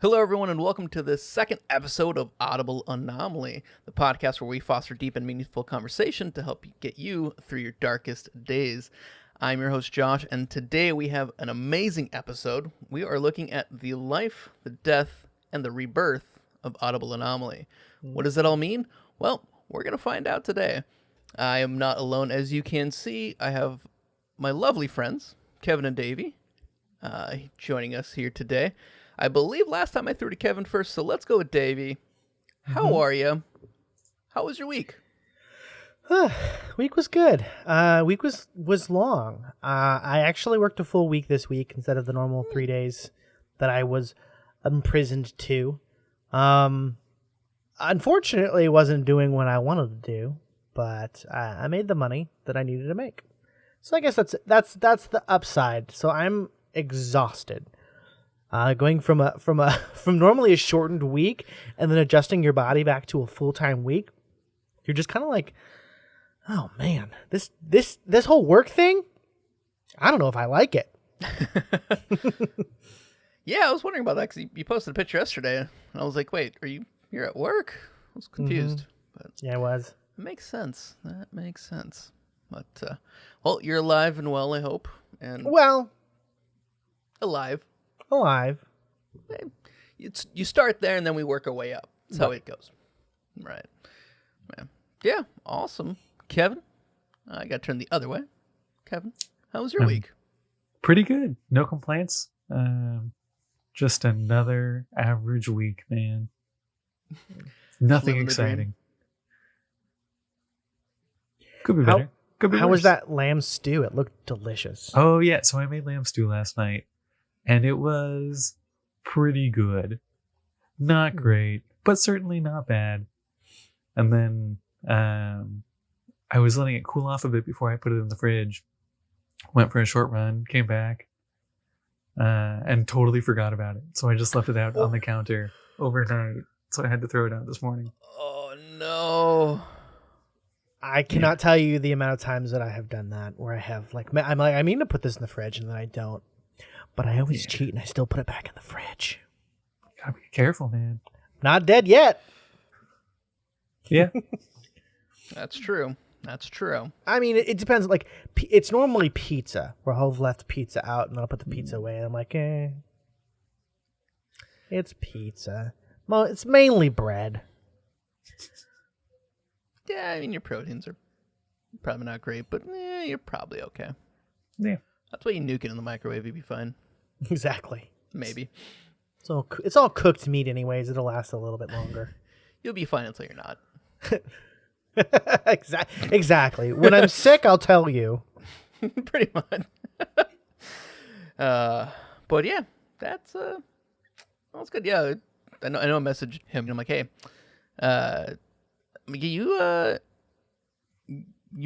Hello, everyone, and welcome to the second episode of Audible Anomaly, the podcast where we foster deep and meaningful conversation to help get you through your darkest days. I'm your host, Josh, and today we have an amazing episode. We are looking at the life, the death, and the rebirth of Audible Anomaly. What does that all mean? Well, we're going to find out today. I am not alone, as you can see. I have my lovely friends, Kevin and Davey, joining us here today. I believe last time I threw to Kevin first, so let's go with Davey. How are you? How was your week? Week was good. Week was long. I actually worked a full week this week instead of the normal 3 days that I was imprisoned to. Unfortunately, wasn't doing what I wanted to do, but I made the money that I needed to make. So I guess that's the upside. So I'm exhausted. Going from normally a shortened week and then adjusting your body back to a full-time week, you're just kind of like, oh man, this whole work thing, I don't know if I like it. Yeah, I was wondering about that because you posted a picture yesterday, and I was like, wait, you're at work? I was confused. But Yeah, I was. it makes sense. That makes sense. But, well, you're alive and well, I hope. And Well, alive. You start there, and then we work our way up. That's how it goes. Right. Yeah, awesome. Kevin? I got to turn the other way. Kevin, how was your week? Pretty good. No complaints. Just another average week, man. Nothing Living the dream. exciting. Could be better. Could be how worse. was that lamb stew? It looked delicious. Oh, yeah. So I made lamb stew last night, and it was pretty good. Not great, but certainly not bad. And then I was letting it cool off a bit before I put it in the fridge. Went for a short run, came back, and totally forgot about it. So I just left it out on the counter overnight. So I had to throw it out this morning. Oh, no. I cannot tell you the amount of times that I have done that, where I have I mean to put this in the fridge and then I don't, but I always cheat and I still put it back in the fridge. Gotta be careful, man. Not dead yet. Yeah. That's true. I mean, it depends. Like, it's normally pizza, where I'll have left pizza out and then I'll put the pizza away. And I'm like, it's pizza. Well, it's mainly bread. Yeah, I mean, your proteins are probably not great, but you're probably okay. Yeah. That's why you nuke it in the microwave, you'd be fine. Exactly. Maybe. So it's all cooked meat anyways. It'll last a little bit longer. You'll be fine until you're not. Exactly. When I'm sick, I'll tell you. Pretty much. But yeah, that's good. Yeah, I know. I messaged him, and I'm like, hey, you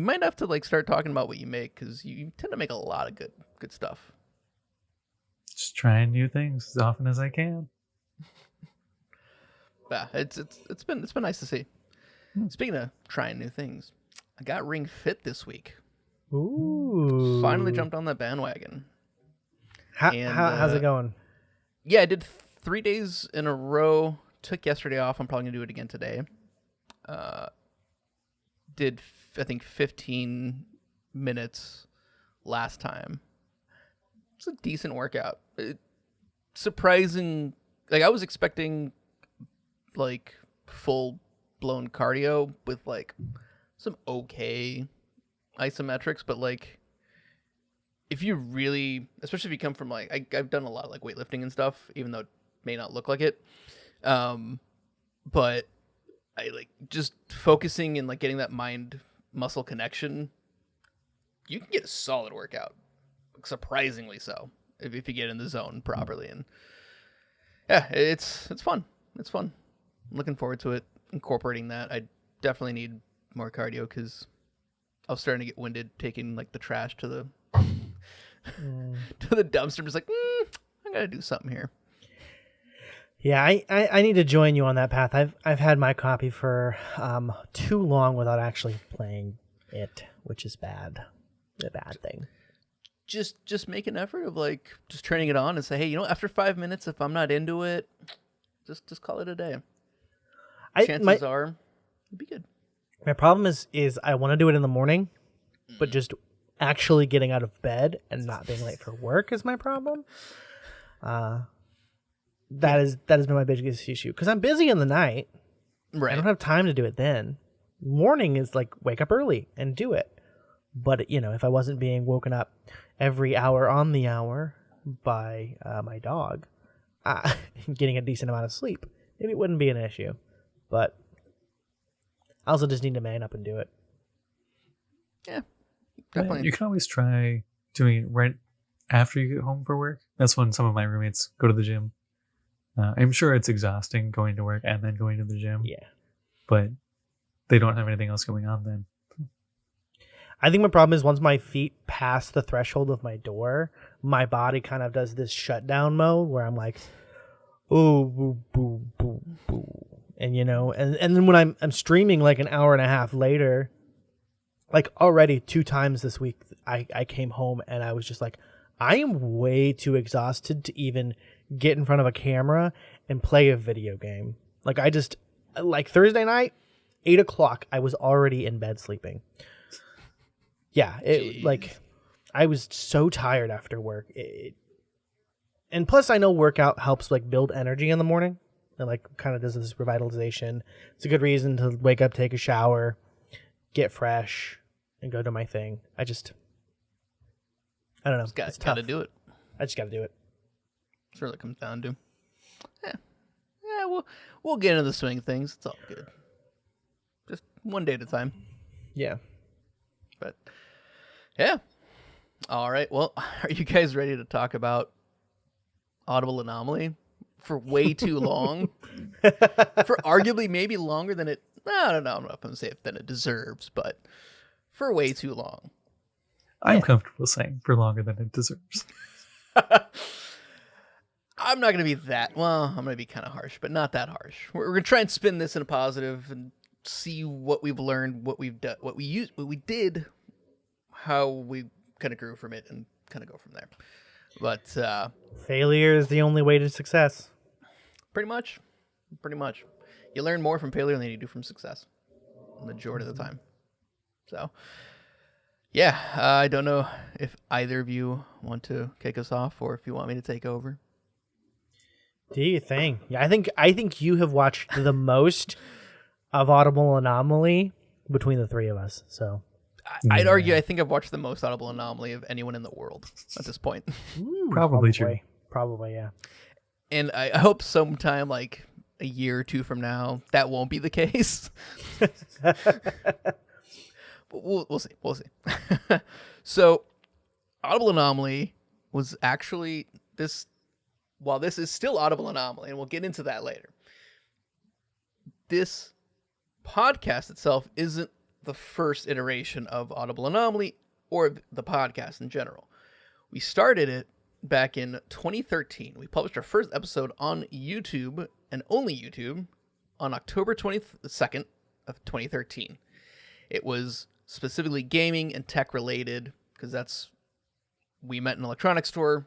might have to like start talking about what you make because you tend to make a lot of good stuff. Just trying new things as often as I can. Yeah, it's been nice to see. Speaking of trying new things, I got Ring Fit this week. Ooh. Finally jumped on that bandwagon. How's it going? Yeah, I did 3 days in a row. Took yesterday off. I'm probably going to do it again today. Did, I think, 15 minutes last time. It's a decent workout. Surprising. Like, I was expecting, like, full-blown cardio with, like, some okay isometrics, but, like, if you really, especially if you come from, like, I've done a lot of, like, weightlifting and stuff, even though it may not look like it. But I like just focusing and like getting that mind muscle connection. You can get a solid workout, surprisingly so, if you get in the zone properly. And yeah, it's fun. It's fun. I'm looking forward to it. Incorporating that. I definitely need more cardio because I was starting to get winded taking like the trash to the to the dumpster. I'm just like, I gotta do something here. Yeah, I need to join you on that path. I've had my copy for too long without actually playing it, which is bad. A bad thing. Just make an effort of like just turning it on and say, hey, after 5 minutes, if I'm not into it, just call it a day. My Chances are it'd be good. problem is I want to do it in the morning, but just actually getting out of bed and not being late for work is my problem. That has been my biggest issue because I'm busy in the night. Right. I don't have time to do it then. Morning is like wake up early and do it. But if I wasn't being woken up every hour on the hour by my dog, getting a decent amount of sleep, maybe it wouldn't be an issue. But I also just need to man up and do it. Yeah. Definitely. You can always try doing it right after you get home for work. That's when some of my roommates go to the gym. I'm sure it's exhausting going to work and then going to the gym. Yeah. But they don't have anything else going on then. I think my problem is once my feet pass the threshold of my door, my body kind of does this shutdown mode where I'm like, ooh, boo, boo, boo, boo. And and then when I'm streaming like an hour and a half later, like already 2 times this week, I came home and I was just like, I am way too exhausted to even get in front of a camera and play a video game. Like Thursday night, 8:00, I was already in bed sleeping. Yeah, I was so tired after work. And plus I know workout helps like build energy in the morning. And like kind of does this revitalization. It's a good reason to wake up, take a shower, get fresh, and go do my thing. I don't know. It's got to do it. I just got to do it. That's what it comes down to. Yeah, we'll get into the swing of things. It's all good. Just one day at a time. Yeah. But yeah. All right. Well, are you guys ready to talk about Audible Anomaly for way too long? For arguably maybe longer than it. I don't know. I'm not going to say it than it deserves, but for way too long. I'm comfortable saying for longer than it deserves. I'm not going to be that. Well, I'm going to be kind of harsh, but not that harsh. We're going to try and spin this in a positive and see what we've learned, what we've done, what we used, what we did, how we kind of grew from it, and kind of go from there. But failure is the only way to success. Pretty much. You learn more from failure than you do from success, majority of the time. So, yeah, I don't know if either of you want to kick us off or if you want me to take over. Do you think? Yeah, I think you have watched the most of Audible Anomaly between the 3 of us. So I'd argue I think I've watched the most Audible Anomaly of anyone in the world at this point. Probably true. Probably, yeah. And I hope sometime like a year or 2 from now that won't be the case. But we'll see. So Audible Anomaly was actually this. While this is still Audible Anomaly, and we'll get into that later, this podcast itself isn't the first iteration of Audible Anomaly or the podcast in general. We started it back in 2013. We published our first episode on YouTube, and only YouTube, on October 22nd of 2013. It was specifically gaming and tech related, because we met in an electronics store.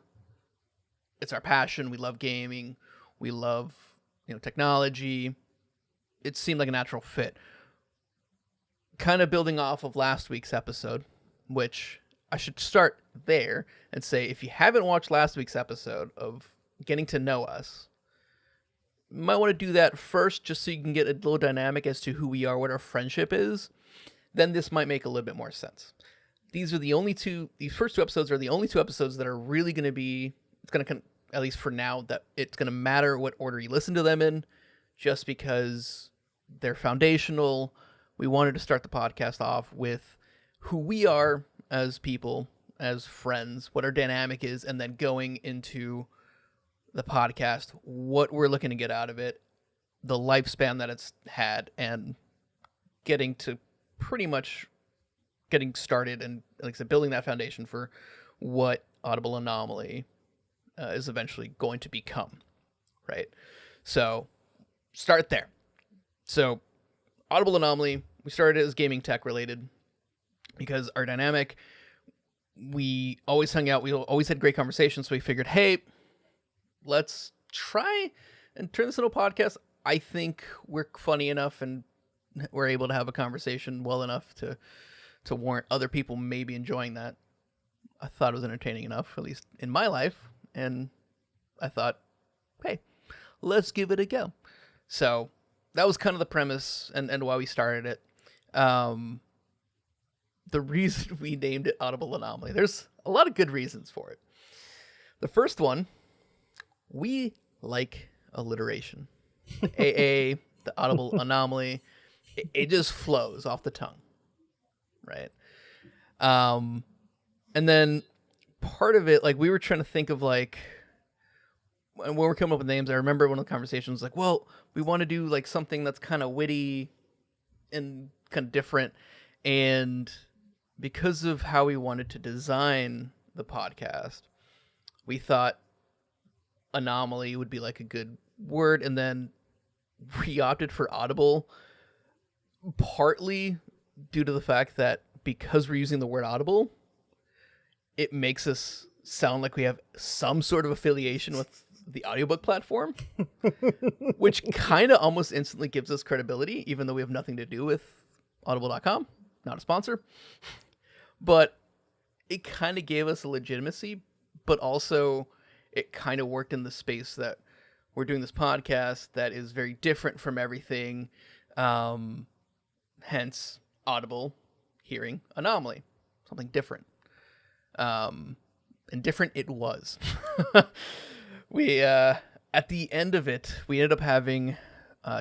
It's our passion. We love gaming. We love, technology. It seemed like a natural fit. Kind of building off of last week's episode, which I should start there and say, if you haven't watched last week's episode of getting to know us, you might want to do that first, just so you can get a little dynamic as to who we are, what our friendship is. Then this might make a little bit more sense. These first 2 episodes are the only 2 episodes that are really going to be, at least for now, that it's going to matter what order you listen to them in, just because they're foundational. We wanted to start the podcast off with who we are as people, as friends, what our dynamic is, and then going into the podcast, what we're looking to get out of it, the lifespan that it's had, and getting to pretty much getting started and, like I said, building that foundation for what Audible Anomaly is eventually going to become, right? So, start there. So, Audible Anomaly, we started as gaming tech related because our dynamic, we always hung out, we always had great conversations, so we figured, hey, let's try and turn this into a podcast. I think we're funny enough and we're able to have a conversation well enough to warrant other people maybe enjoying that. I thought it was entertaining enough, at least in my life, and I thought, hey, let's give it a go. So that was kind of the premise and why we started it. The reason we named it Audible Anomaly, there's a lot of good reasons for it. The first one, we like alliteration. AA, the Audible Anomaly, it just flows off the tongue, right? And then part of it, like, we were trying to think of, like, when we're coming up with names, I remember one of the conversations was like, well, we want to do like something that's kind of witty and kind of different. And because of how we wanted to design the podcast, we thought anomaly would be like a good word. And then we opted for Audible, partly due to the fact that because we're using the word Audible, it makes us sound like we have some sort of affiliation with the audiobook platform, which kind of almost instantly gives us credibility, even though we have nothing to do with audible.com, not a sponsor. But it kind of gave us a legitimacy, but also it kind of worked in the space that we're doing this podcast that is very different from everything. Hence, Audible, hearing, anomaly, something different. And different it was. We, at the end of it, we ended up having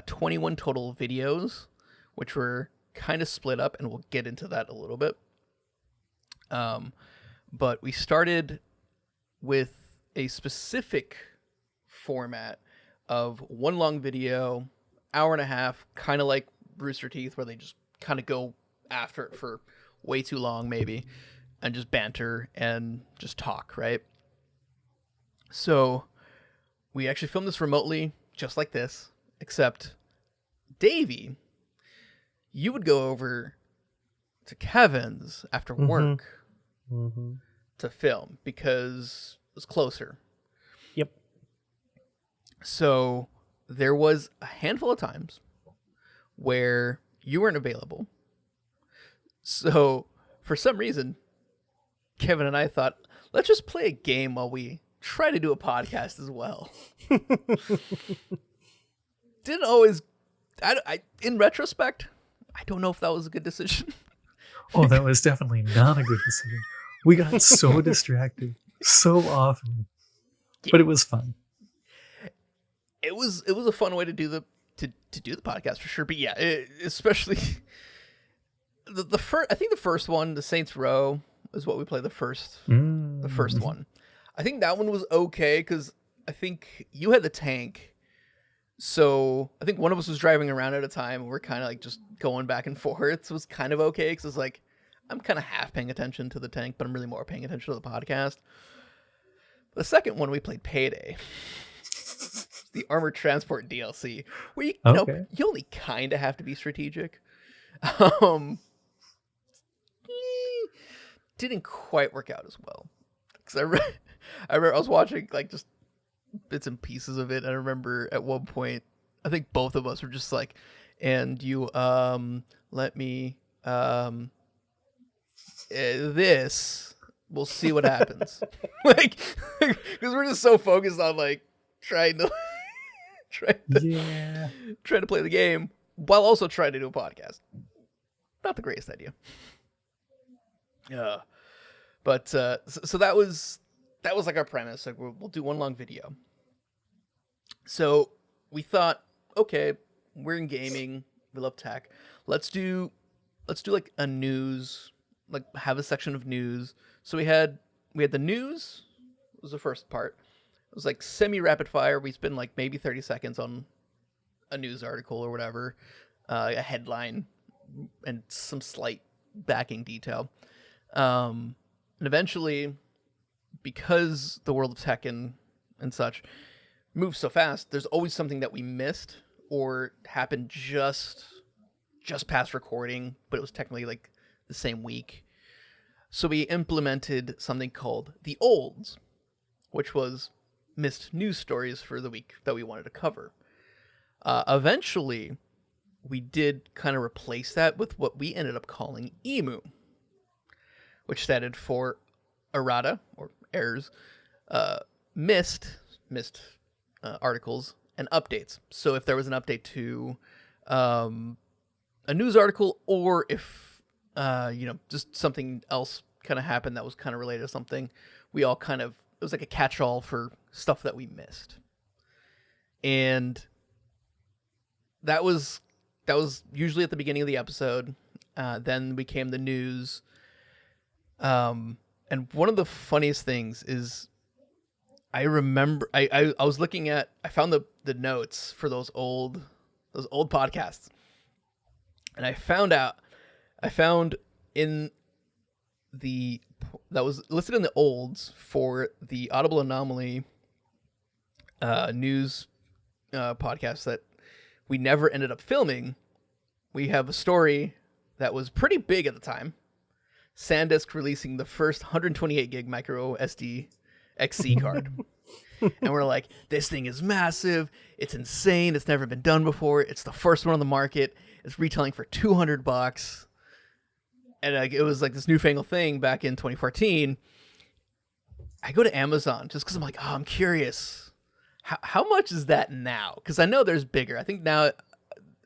21 total videos, which were kind of split up, and we'll get into that a little bit. But we started with a specific format of one long video, hour and a half, kind of like Rooster Teeth, where they just kind of go after it for way too long, maybe, and just banter and just talk, right? So we actually filmed this remotely, just like this, except Davey, you would go over to Kevin's after work to film because it was closer. Yep. So there was a handful of times where you weren't available. So for some reason, Kevin and I thought, let's just play a game while we try to do a podcast as well. Didn't always, in retrospect, I don't know if that was a good decision. Oh, that was definitely not a good decision. We got so distracted so often, but it was fun. It was a fun way to do the podcast for sure. But yeah, especially the first. I think the first one, the Saints Row, is what we played the first one. I think that one was okay because I think you had the tank. So I think one of us was driving around at a time, and we're kind of like just going back and forth. So it was kind of okay because it's like I'm kind of half paying attention to the tank, but I'm really more paying attention to the podcast. The second one we played Payday, the Armored Transport DLC, where you know you only kind of have to be strategic. Didn't quite work out as well because I remember I was watching like just bits and pieces of it, and I remember at one point I think both of us were just like, and you let me this, we'll see what happens. Like, because we're just so focused on like trying to play the game while also trying to do a podcast. Not the greatest idea. But so that was like our premise. Like we'll do one long video. So we thought, okay, we're in gaming, we love tech. Let's do like a news, like have a section of news. So we had the news was the first part. It was like semi rapid fire. We spend like maybe 30 seconds on a news article or whatever, a headline and some slight backing detail. And eventually, because the world of tech and such moves so fast, there's always something that we missed or happened just past recording, but it was technically like the same week. So we implemented something called the olds, which was missed news stories for the week that we wanted to cover. Eventually, we did kind of replace that with what we ended up calling EMU, which standed for errata or errors, missed articles and updates. So if there was an update to a news article, or if just something else kind of happened that was kind of related to something, we all kind of, it was like a catch-all for stuff that we missed. And that was usually at the beginning of the episode. Then became the news. And one of the funniest things is, I remember I was looking at, I found the notes for those old podcasts, and I found in that was listed in the olds for the Audible Anomaly news podcast that we never ended up filming. We have a story that was pretty big at the time. SanDisk releasing the first 128 gig micro SD XC card. And we're like, this thing is massive. It's insane. It's never been done before. It's the first one on the market. It's retailing for $200. And it was like this newfangled thing back in 2014. I go to Amazon just because I'm like, I'm curious. How much is that now? Because I know there's bigger. I think now,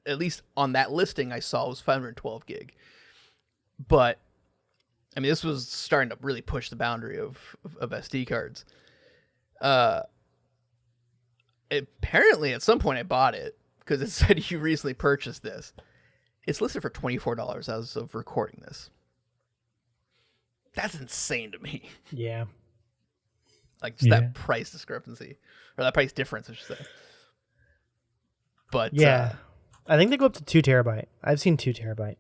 at least on that listing I saw, was 512 gig. But I mean, this was starting to really push the boundary of SD cards. Apparently, at some point, I bought it because it said you recently purchased this. It's listed for $24 as of recording this. That's insane to me. Yeah. Like, just that price discrepancy, or that price difference, I should say. But yeah, I think they go up to 2 terabyte. I've seen 2 terabyte.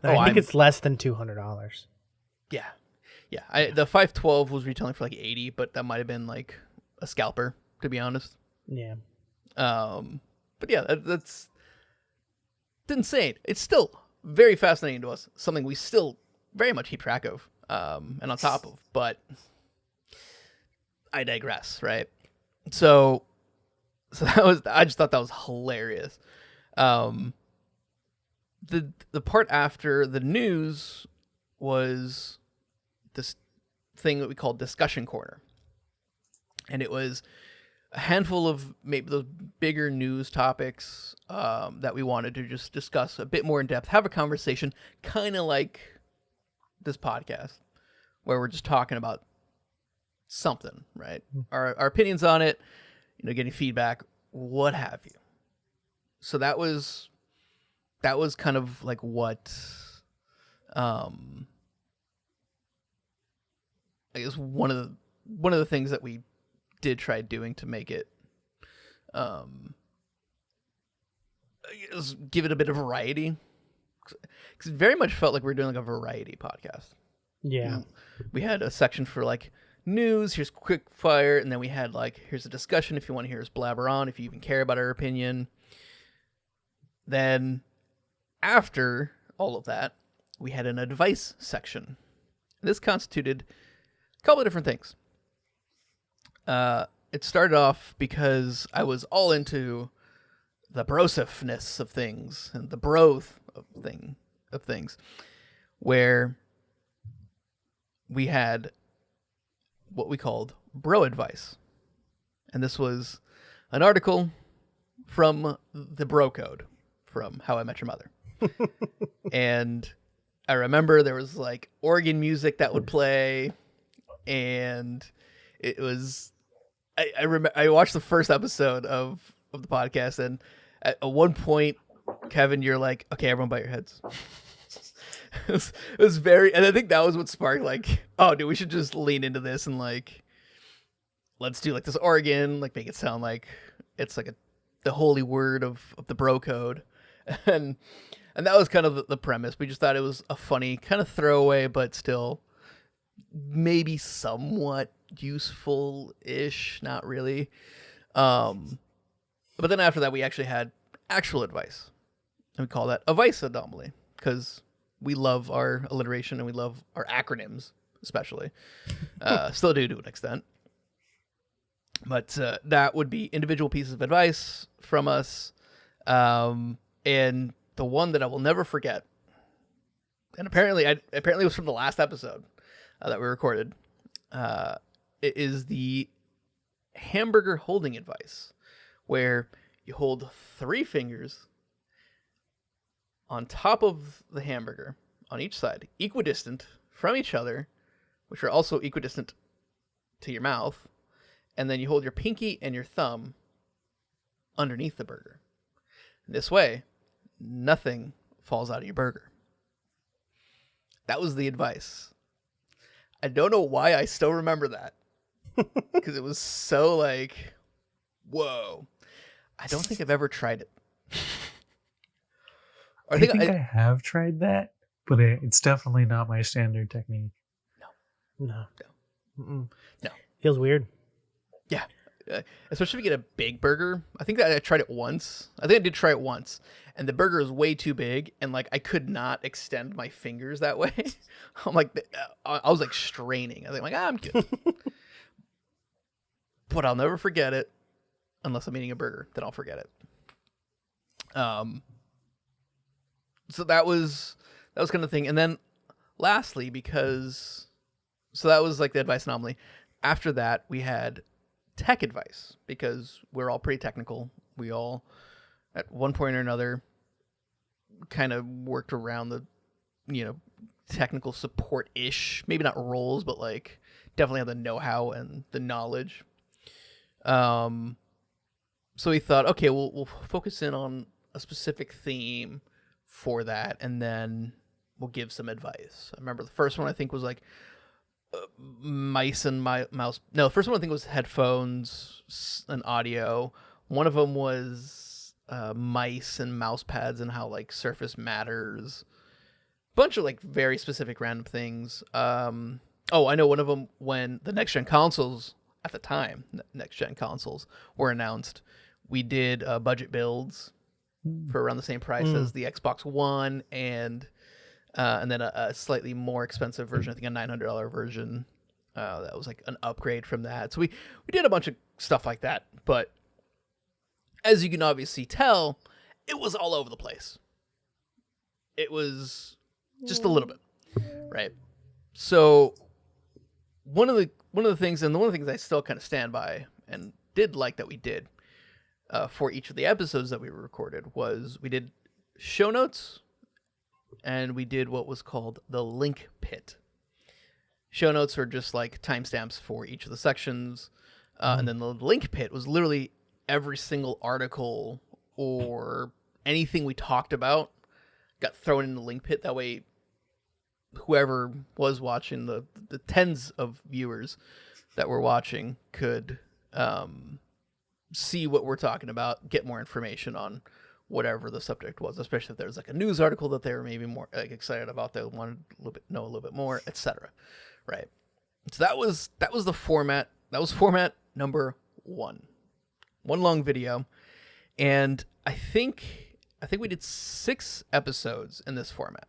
I think it's less than $200. Yeah. The 512 was retailing for like 80, but that might have been like a scalper, to be honest. Yeah. But yeah, that's insane. It's still very fascinating to us. Something we still very much keep track of, and on top of. But I digress, right? So I just thought that was hilarious. The part after the news was this thing that we called Discussion Corner. And it was a handful of maybe those bigger news topics that we wanted to just discuss a bit more in depth, have a conversation, kind of like this podcast, where we're just talking about something, right? Our opinions on it, getting feedback, what have you. So that was kind of like what I guess one of the things that we did try doing to make it give it a bit of variety, because it very much felt like we were doing like a variety podcast. Yeah. We had a section for like news, here's quick fire, and then we had like, here's a discussion if you want to hear us blabber on, if you even care about our opinion. Then after all of that, we had an advice section. This constituted a couple of different things. It started off because I was all into the brosiveness of things and the broth of things, where we had what we called bro advice. And this was an article from the Bro Code from How I Met Your Mother. And I remember there was like organ music that would play, and it was I remember I watched the first episode of the podcast, and at one point, Kevin, you're like, okay, everyone bite your heads. it was very, and I think that was what sparked like, oh dude, we should just lean into this and like, let's do like this organ, like make it sound like it's like the holy word of the Bro Code. And that was kind of the premise. We just thought it was a funny kind of throwaway, but still maybe somewhat useful-ish, not really. But then after that, we actually had actual advice. And we call that Advice Anomaly, because we love our alliteration and we love our acronyms, especially. Still do to an extent. But that would be individual pieces of advice from us. And the one that I will never forget, and apparently it was from the last episode that we recorded, it is the hamburger holding advice, where you hold 3 fingers on top of the hamburger on each side, equidistant from each other, which are also equidistant to your mouth, and then you hold your pinky and your thumb underneath the burger. This way, nothing falls out of your burger. That was the advice. I don't know why I still remember that. Because it was so like, whoa. I don't think I've ever tried it. I think I have tried that, but it's definitely not my standard technique. No. No. Feels weird. Yeah. Especially if you get a big burger. I think that I tried it once. I think I did try it once. And the burger is way too big. And like, I could not extend my fingers that way. I'm like, I was like straining. I was like, I'm good. But I'll never forget it. Unless I'm eating a burger, then I'll forget it. So that was kind of thing. And then lastly, so that was like the advice anomaly. After that, we had tech advice, because we're all pretty technical. We all, at one point or another, kind of worked around the, technical support-ish, maybe not roles, but like definitely have the know-how and the knowledge. So we thought, okay, we'll focus in on a specific theme for that, and then we'll give some advice. I remember the first one I think was like mice and mouse. No, the first one I think was headphones and audio. One of them was mice and mouse pads and how like surface matters. Bunch of like very specific random things. I know one of them, when the next gen consoles at the time, next gen consoles were announced, we did budget builds for around the same price as the Xbox One, and then a slightly more expensive version, I think a $900 version. That was like an upgrade from that. So we did a bunch of stuff like that. But as you can obviously tell, it was all over the place. It was just a little bit, right? So one of the things, and one of the things I still kind of stand by and did like that we did for each of the episodes that we recorded, was we did show notes, and we did what was called the link pit. Show notes are just like timestamps for each of the sections, and then the link pit was literally every single article or anything we talked about got thrown in the link pit. That way, whoever was watching, the tens of viewers that were watching, could see what we're talking about, get more information on whatever the subject was, especially if there was like a news article that they were maybe more like excited about, they wanted know a little bit more, etc. Right. So that was the format. That was format number 1. One long video. And I think we did 6 episodes in this format.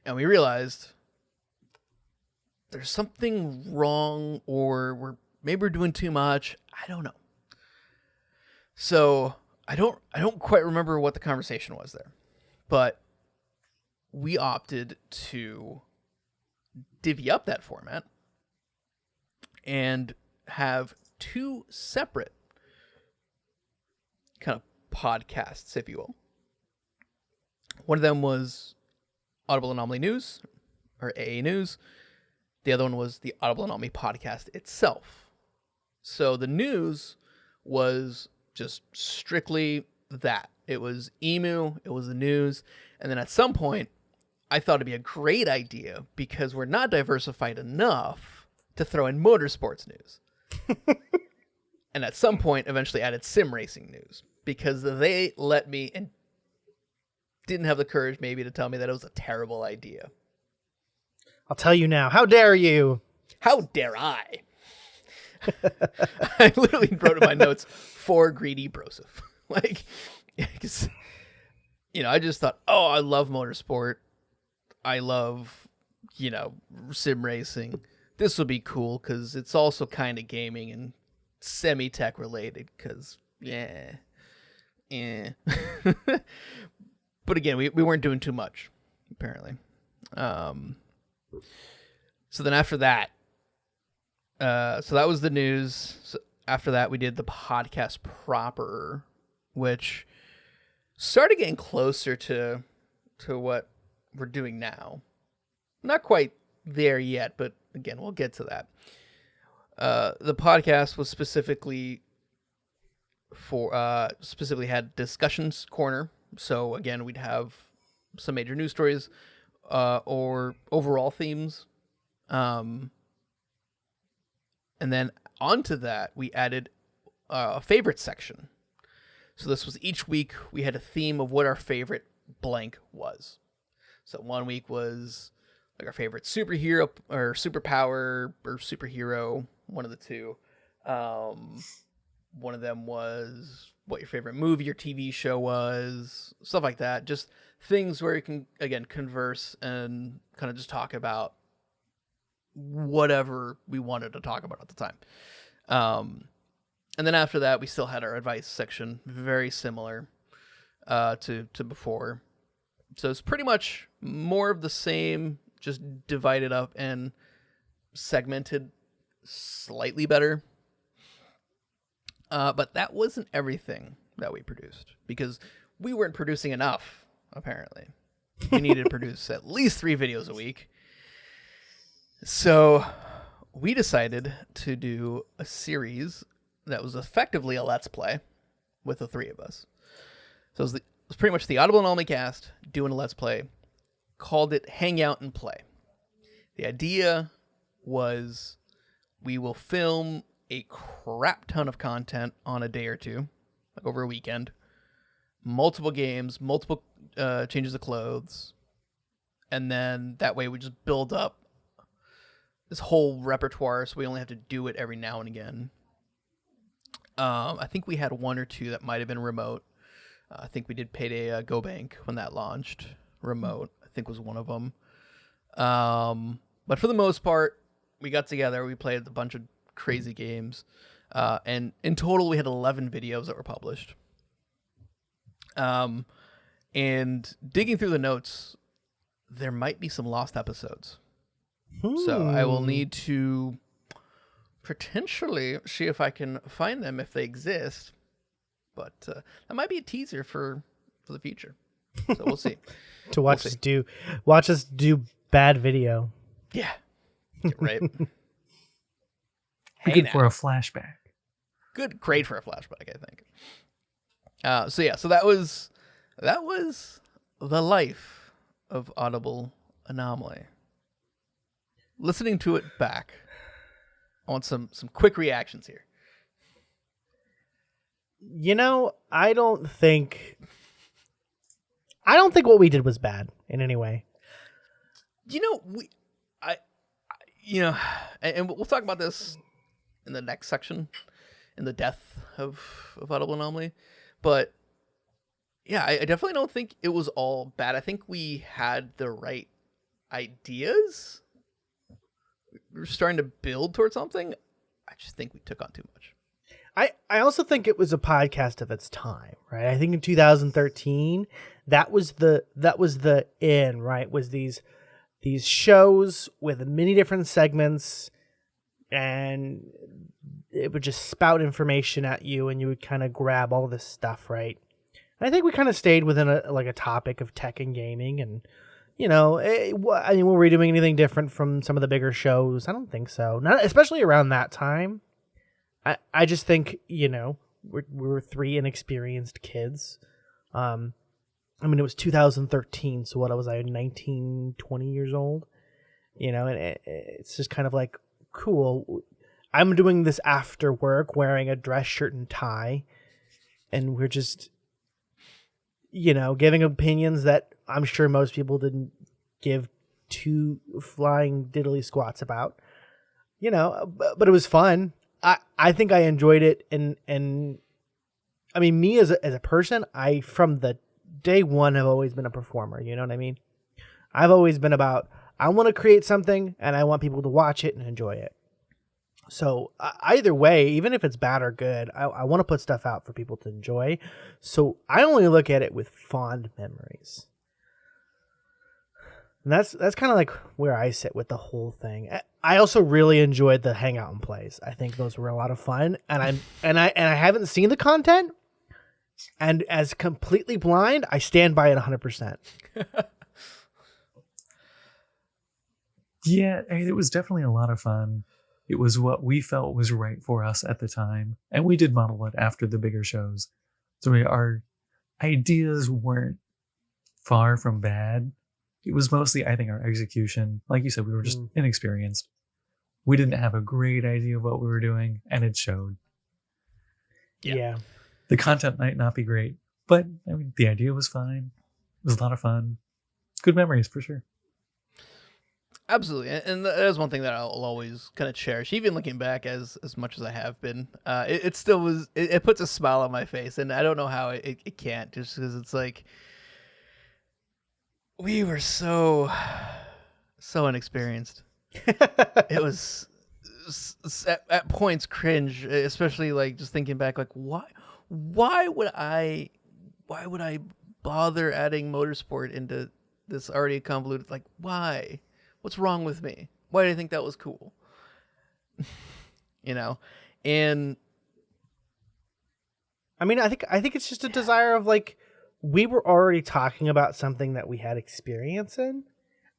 And we realized there's something wrong, or maybe we're doing too much. I don't know. So I don't quite remember what the conversation was there, but we opted to divvy up that format and have 2 separate kind of podcasts, if you will. One of them was Audible Anomaly News, or AA News. The other one was the Audible Anomaly podcast itself. So the news was just strictly that. It was Emu, it was the news, and then at some point, I thought it'd be a great idea, because we're not diversified enough, to throw in motorsports news. And at some point, eventually added sim racing news, because they let me, and didn't have the courage maybe to tell me that it was a terrible idea. I'll tell you now. How dare you? How dare I? I literally wrote in my notes, for greedy broseph. Like, because, I just thought, I love motorsport. I love, sim racing. this will be cool because it's also kind of gaming and semi-tech related because, yeah. But again, we weren't doing too much, apparently. So then after that, so that was the news. So after that, we did the podcast proper, which started getting closer to what we're doing now. Not quite there yet, but again, we'll get to that. The podcast was specifically had discussions corner. So again, we'd have some major news stories or overall themes. And then onto that, we added a favorite section. So this was each week we had a theme of what our favorite blank was. So one week was like our favorite superhero or superpower or superhero, one of the two. One of them was what your favorite movie or TV show was, stuff like that. Just things where you can, again, converse and kind of just talk about whatever we wanted to talk about at the time. And then after that, we still had our advice section, very similar to before. So it's pretty much more of the same, just divided up and segmented slightly better. But that wasn't everything that we produced because we weren't producing enough, apparently. We needed to produce at least 3 videos a week. So we decided to do a series that was effectively a Let's Play with the 3 of us. So it was pretty much the Audible Anomaly cast doing a Let's Play, called it Hang Out and Play. The idea was we will film a crap ton of content on a day or two, like over a weekend, multiple games, multiple changes of clothes, and then that way we just build up this whole repertoire so we only have to do it every now and again. I think we had 1 or 2 that might have been remote. I think we did Payday Go Bank when that launched. Remote, I think, was one of them. But for the most part, we got together, we played a bunch of crazy games, and in total we had 11 videos that were published. And digging through the notes, there might be some lost episodes. So I will need to potentially see if I can find them if they exist. But that might be a teaser for the future. So we'll see. To watch us do bad video. Yeah. Right. Good for a flashback. Great for a flashback, I think. So that was the life of Audible Anomaly. Listening to it back, I want some quick reactions here. You know, I don't think what we did was bad in any way. You know, and we'll talk about this in the next section, in the death of Audible Anomaly. But yeah, I definitely don't think it was all bad. I think we had the right ideas. We were starting to build towards something. I just think we took on too much. I also think it was a podcast of its time, right? I think in 2013, that was the in, right? Was these shows with many different segments, and it would just spout information at you, and you would kind of grab all this stuff, right? And I think we kind of stayed within a topic of tech and gaming, and you know, I mean, were we doing anything different from some of the bigger shows? I don't think so. Not especially around that time. I just think, you know, we were 3 inexperienced kids. I mean, it was 2013, so what was I, 19, 20 years old? You know, and it's just kind of like, cool. I'm doing this after work, wearing a dress shirt and tie, and we're just, you know, giving opinions that I'm sure most people didn't give 2 flying diddly squats about. You know, but it was fun. I think I enjoyed it, and I mean, me as a person, from the day one have always been a performer. You know what I mean? I've always been about I want to create something and I want people to watch it and enjoy it. So either way, even if it's bad or good, I want to put stuff out for people to enjoy. So I only look at it with fond memories. And that's kind of like where I sit with the whole thing. I also really enjoyed the hangout and plays. I think those were a lot of fun, and I haven't seen the content. And as completely blind, I stand by it 100%. Yeah, it was definitely a lot of fun. It was what we felt was right for us at the time, and we did model it after the bigger shows. So our ideas weren't far from bad. It was mostly, I think, our execution. Like you said, we were just inexperienced. We didn't have a great idea of what we were doing, and it showed. Yeah. The content might not be great, but I mean, the idea was fine. It was a lot of fun. Good memories, for sure. Absolutely, and that is one thing that I'll always kind of cherish, even looking back as much as I have been. It still was. It puts a smile on my face, and I don't know how it can't, just because it's like we were so inexperienced. It was at points cringe, especially like just thinking back, like why would I bother adding motorsport into this already convoluted? Like, why? What's wrong with me? Why did I think that was cool? And I mean, I think it's just a desire of like, we were already talking about something that we had experience in.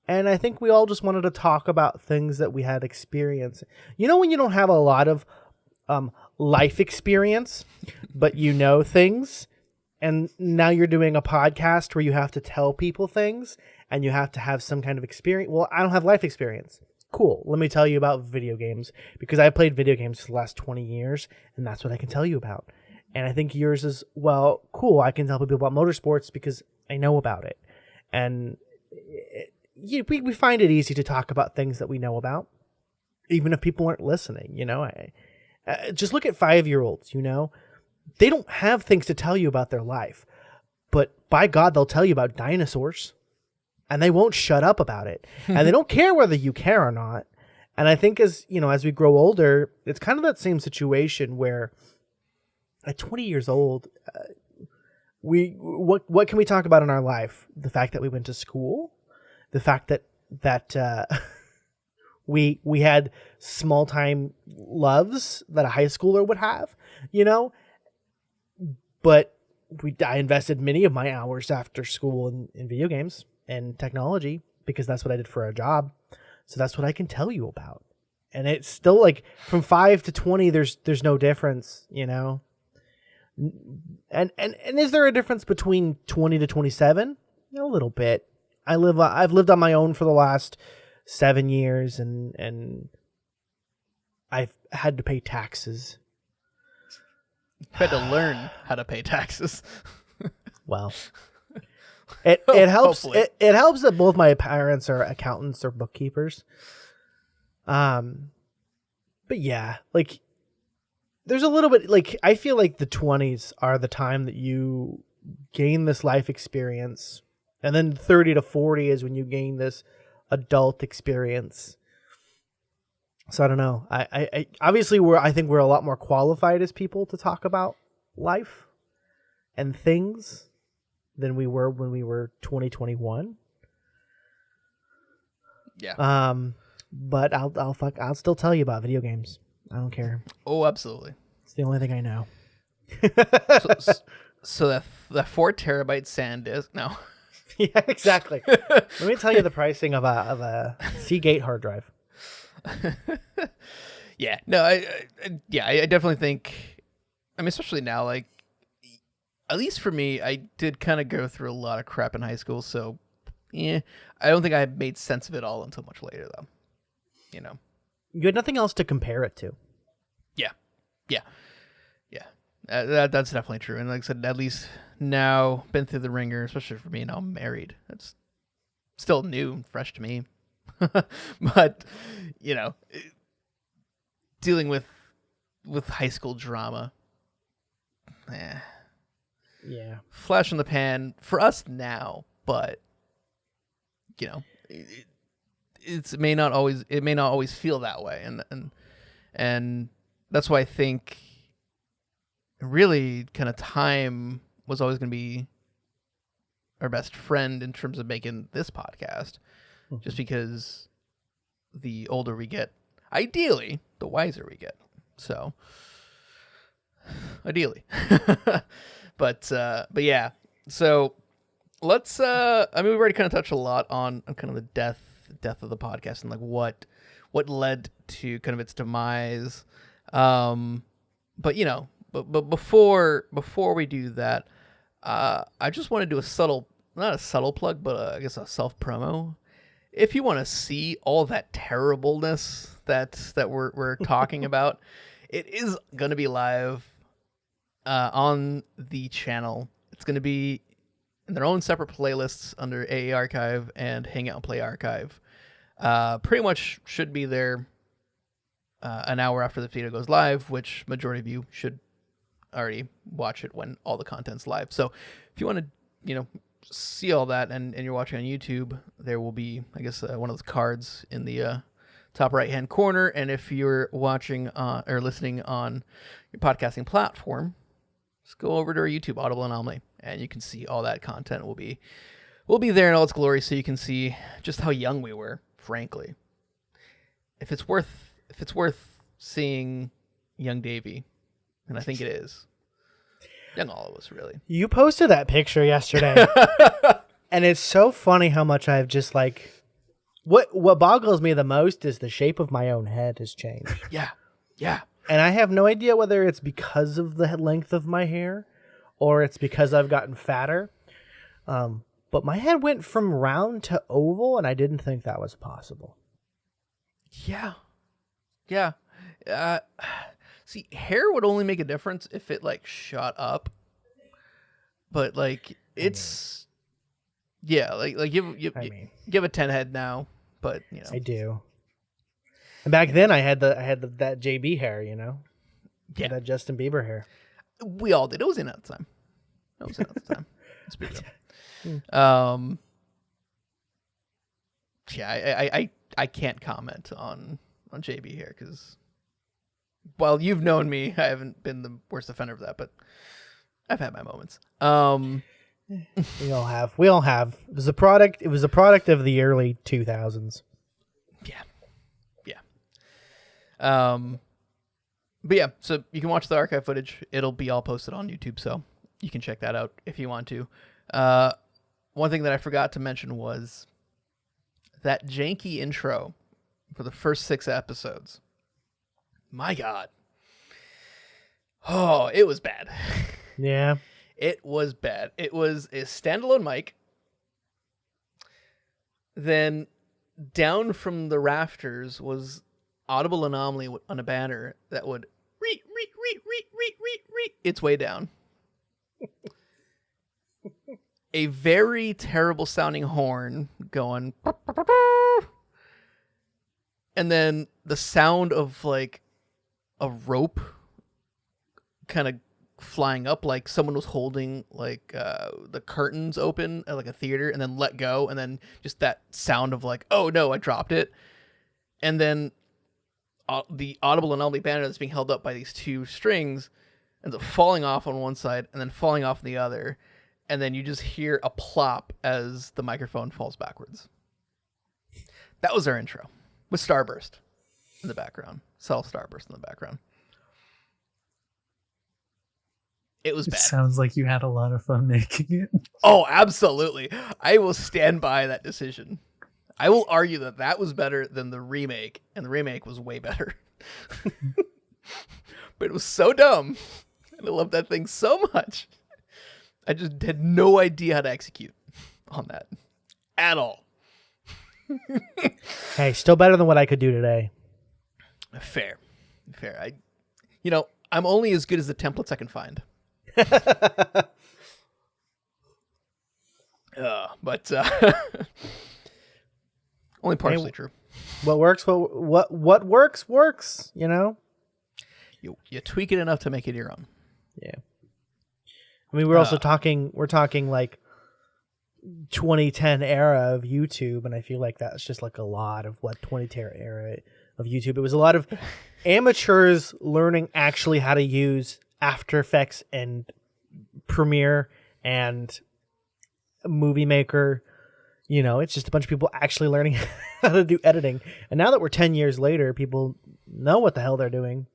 And I think we all just wanted to talk about things that we had experience. When you don't have a lot of life experience, but you know things, and now you're doing a podcast where you have to tell people things and you have to have some kind of experience. Well, I don't have life experience. Cool. Let me tell you about video games, because I've played video games for the last 20 years, and that's what I can tell you about. And I think yours is, well, cool. I can tell people about motorsports because I know about it. And we find it easy to talk about things that we know about, even if people aren't listening. Just look at 5-year-olds. They don't have things to tell you about their life, but by God, they'll tell you about dinosaurs, and they won't shut up about it. And they don't care whether you care or not. And I think as we grow older, it's kind of that same situation where at 20 years old, what can we talk about in our life? The fact that we went to school, the fact that we had small time loves that a high schooler would have, but I invested many of my hours after school in video games and technology, because that's what I did for a job. So that's what I can tell you about. And it's still like from 5 to 20, there's no difference, And is there a difference between 20 to 27? A little bit. I've lived on my own for the last 7 years, and I've had to pay taxes. had to learn how to pay taxes. Well, it helps. It helps that both my parents are accountants or bookkeepers. But yeah, like there's a little bit like I feel like the 20s are the time that you gain this life experience, and then 30 to 40 is when you gain this adult experience. So I don't know. I obviously I think we're a lot more qualified as people to talk about life and things than we were when we were 2021. Yeah. But I'll still tell you about video games. I don't care. Oh, absolutely. It's the only thing I know. So that 4 terabyte SanDisk. No. Yeah, exactly. Let me tell you the pricing of a Seagate hard drive. Yeah. No. I definitely think. I mean, especially now, like, at least for me, I did kind of go through a lot of crap in high school. So, I don't think I made sense of it all until much later, though. You had nothing else to compare it to. Yeah. That's definitely true. And like I said, at least now been through the ringer, especially for me. Now I'm married. That's still new and fresh to me. But dealing with high school drama, Yeah. flash in the pan for us now. But it may not always feel that way, and that's why I think really kind of time was always going to be our best friend in terms of making this podcast, just because the older we get, ideally, the wiser we get. So, ideally, but yeah. So let's. I mean, we've already kind of touched a lot on kind of the death of the podcast and like what led to kind of its demise. But you know, but before we do that, I just want to do not a subtle plug, but I guess a self promo. If you want to see all that terribleness that we're talking about, it is going to be live on the channel. It's going to be in their own separate playlists under AA Archive and Hangout and Play Archive. Pretty much should be there an hour after the video goes live, which majority of you should already watch it when all the content's live. So if you want to, you know, see all that and you're watching on YouTube, there will be, I guess, one of those cards in the top right hand corner. And if you're watching or listening on your podcasting platform, just go over to our YouTube, Audible Anomaly, and you can see all that content will be there in all its glory, so you can see just how young we were, frankly. If it's worth seeing young Davey, and I think it is. Young all of us, really. You posted that picture yesterday, and it's so funny how much I've just like. What boggles me the most is the shape of my own head has changed. Yeah. And I have no idea whether it's because of the length of my hair, or it's because I've gotten fatter. But my head went from round to oval, and I didn't think that was possible. Yeah. See, hair would only make a difference if it like shot up, but like it's like you have a 10 head now, but you know I do. And back then I had that JB hair, you know, that Justin Bieber hair. We all did. It was in at the time. Let's be real. I can't comment on JB hair because, while you've known me, I haven't been the worst offender of that, but I've had my moments. We all have. It was a product of the early 2000s. Yeah. But yeah, so you can watch the archive footage. It'll be all posted on YouTube, so you can check that out if you want to. One thing that I forgot to mention was that janky intro for the first 6 episodes. My God. Oh, it was bad. Yeah. It was bad. It was a standalone mic. Then down from the rafters was Audible Anomaly on a banner that would reet its way down. A very terrible sounding horn going, and then the sound of like a rope kind of flying up, like someone was holding like the curtains open at like a theater and then let go, and then just that sound of like, oh no, I dropped it. And then the Audible Anomaly banner that's being held up by these 2 strings ends up falling off on one side and then falling off on the other, and then you just hear a plop as the microphone falls backwards. That was our intro with Starburst in the background. Subtle Starburst in the background. It was bad. It sounds like you had a lot of fun making it. Oh, absolutely. I will stand by that decision. I will argue that was better than the remake, and the remake was way better. But it was so dumb, and I love that thing so much. I just had no idea how to execute on that at all. Hey, still better than what I could do today. Fair. I'm only as good as the templates I can find. But only partially true. What works, you know? You tweak it enough to make it your own. Yeah. I mean, we're also talking like 2010 era of YouTube, and I feel like that's just like a lot of what 2010 era of YouTube. It was a lot of amateurs learning actually how to use After Effects and Premiere and Movie Maker. You know, it's just a bunch of people actually learning how to do editing. And now that we're 10 years later, people know what the hell they're doing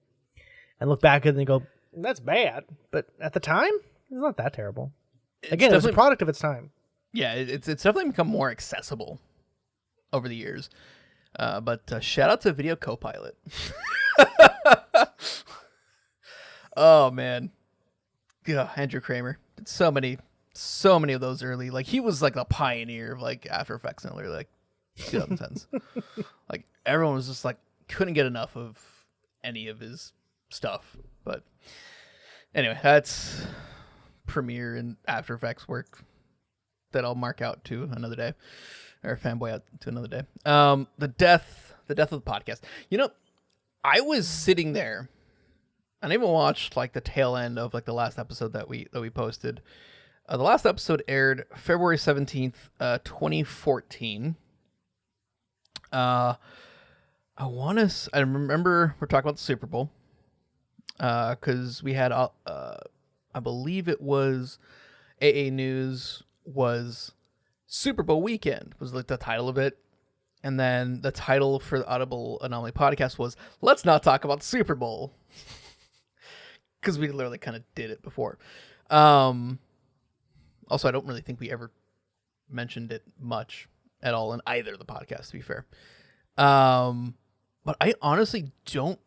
and look back at it and go, that's bad. But at the time, it's not that terrible. Again, it was a product of its time. Yeah, it's definitely become more accessible over the years. But shout out to Video Copilot. Oh, man. Yeah, Andrew Kramer. So many of those early, like he was like a pioneer of like After Effects in the early like 2010s. Like everyone was just like couldn't get enough of any of his stuff. But anyway, that's Premiere and After Effects work that I'll mark out to another day, or fanboy out to another day. The death of the podcast. You know, I was sitting there and I even watched like the tail end of like the last episode that we posted. The last episode aired February 17th, 2014. I remember we're talking about the Super Bowl. Because we had, I believe it was AA News was Super Bowl weekend was like the title of it. And then the title for the Audible Anomaly podcast was Let's Not Talk About the Super Bowl. Because we literally kind of did it before. Also, I don't really think we ever mentioned it much at all in either of the podcasts, to be fair. But I honestly don't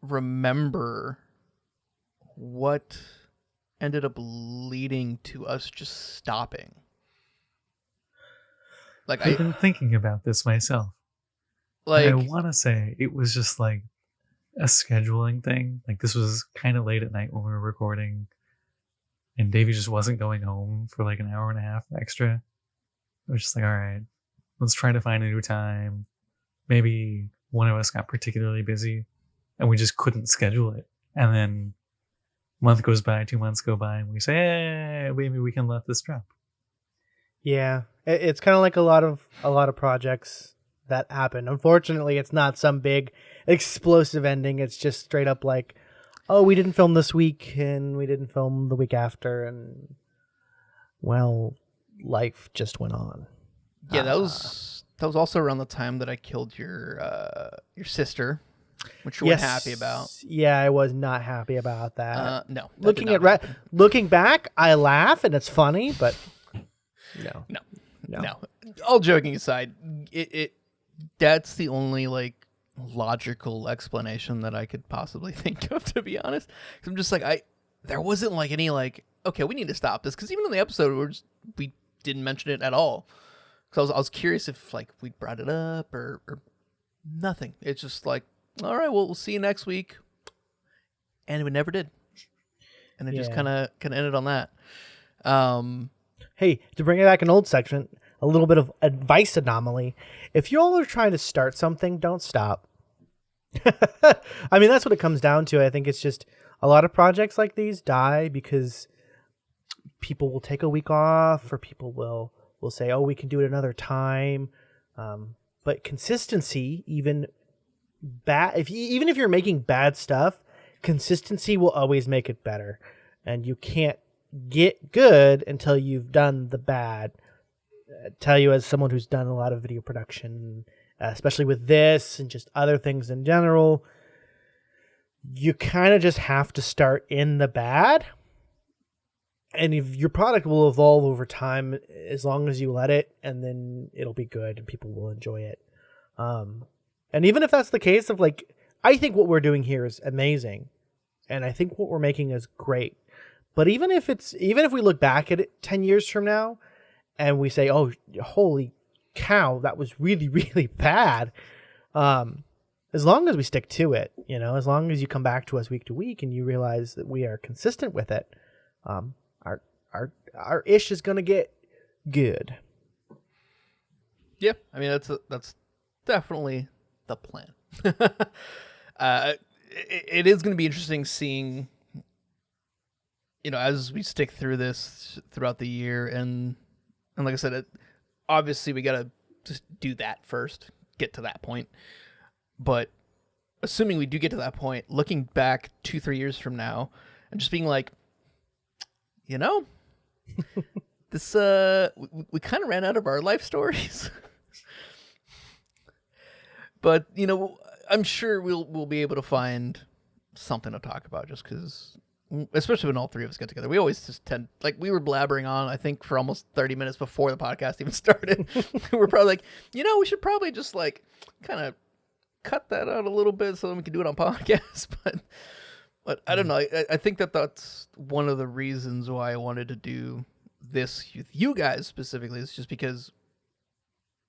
remember what ended up leading to us just stopping. Like I've been thinking about this myself. Like I want to say it was just like a scheduling thing. Like this was kind of late at night when we were recording. And Davey just wasn't going home for like an hour and a half extra. I was just like, all right, let's try to find a new time. Maybe one of us got particularly busy and we just couldn't schedule it. And then a month goes by, 2 months go by, and we say, hey, maybe we can let this drop. Yeah, it's kind of like a lot of projects that happen. Unfortunately, it's not some big explosive ending. It's just straight up like, oh, we didn't film this week and we didn't film the week after, and well, life just went on. Yeah, that was also around the time that I killed your sister, which you weren't happy about. Yeah, I was not happy about that. No. Looking back, I laugh and it's funny, but no. All joking aside, that's the only like logical explanation that I could possibly think of, to be honest. 'Cause I'm just like, there wasn't like any like, okay, we need to stop this, because even in the episode we didn't mention it at all. Because I was curious if like we brought it up or nothing. It's just like, all right, well, we'll see you next week, and we never did, and it just kind of ended on that. Hey, to bring it back an old section, a little bit of advice anomaly. If you all are trying to start something, don't stop. I mean, that's what it comes down to. I think it's just a lot of projects like these die because people will take a week off, or people will say, oh, we can do it another time. But consistency, even if you're making bad stuff, consistency will always make it better. And you can't get good until you've done the bad. I tell you, as someone who's done a lot of video production, especially with this and just other things in general, you kind of just have to start in the bad. And if your product will evolve over time as long as you let it, and then it'll be good and people will enjoy it. And even if that's the case of like, I think what we're doing here is amazing, and I think what we're making is great. But even if we look back at it 10 years from now and we say, oh, holy cow, that was really, really bad. As long as we stick to it, as long as you come back to us week to week and you realize that we are consistent with it, our ish is going to get good. Yeah, I mean, that's definitely the plan. It is going to be interesting seeing, as we stick through this throughout the year, and And like I said, obviously we got to just do that first, get to that point. But assuming we do get to that point, looking back 2-3 years from now and just being like, you know, this, we kind of ran out of our life stories. But, you know, I'm sure we'll be able to find something to talk about just because, especially when all three of us get together. We always just tend, like, we were blabbering on, I think, for almost 30 minutes before the podcast even started. We're probably like, you know, we should probably just, like, kind of cut that out a little bit so that we can do it on podcast. But I don't know. I think that's one of the reasons why I wanted to do this with you guys specifically. Is just because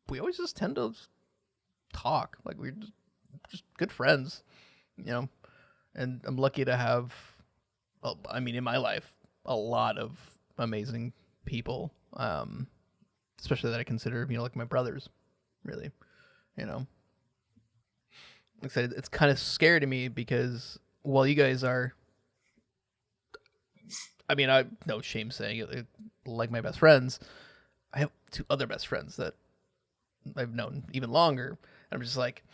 we always just tend to talk. Like, we're just good friends, you know? And I'm lucky to have, well, I mean, in my life, a lot of amazing people, especially that I consider, you know, like my brothers, really, you know. Like I said, it's kind of scary to me because while you guys are, I mean, I no shame saying it, like my best friends, I have two other best friends that I've known even longer. And I'm just like,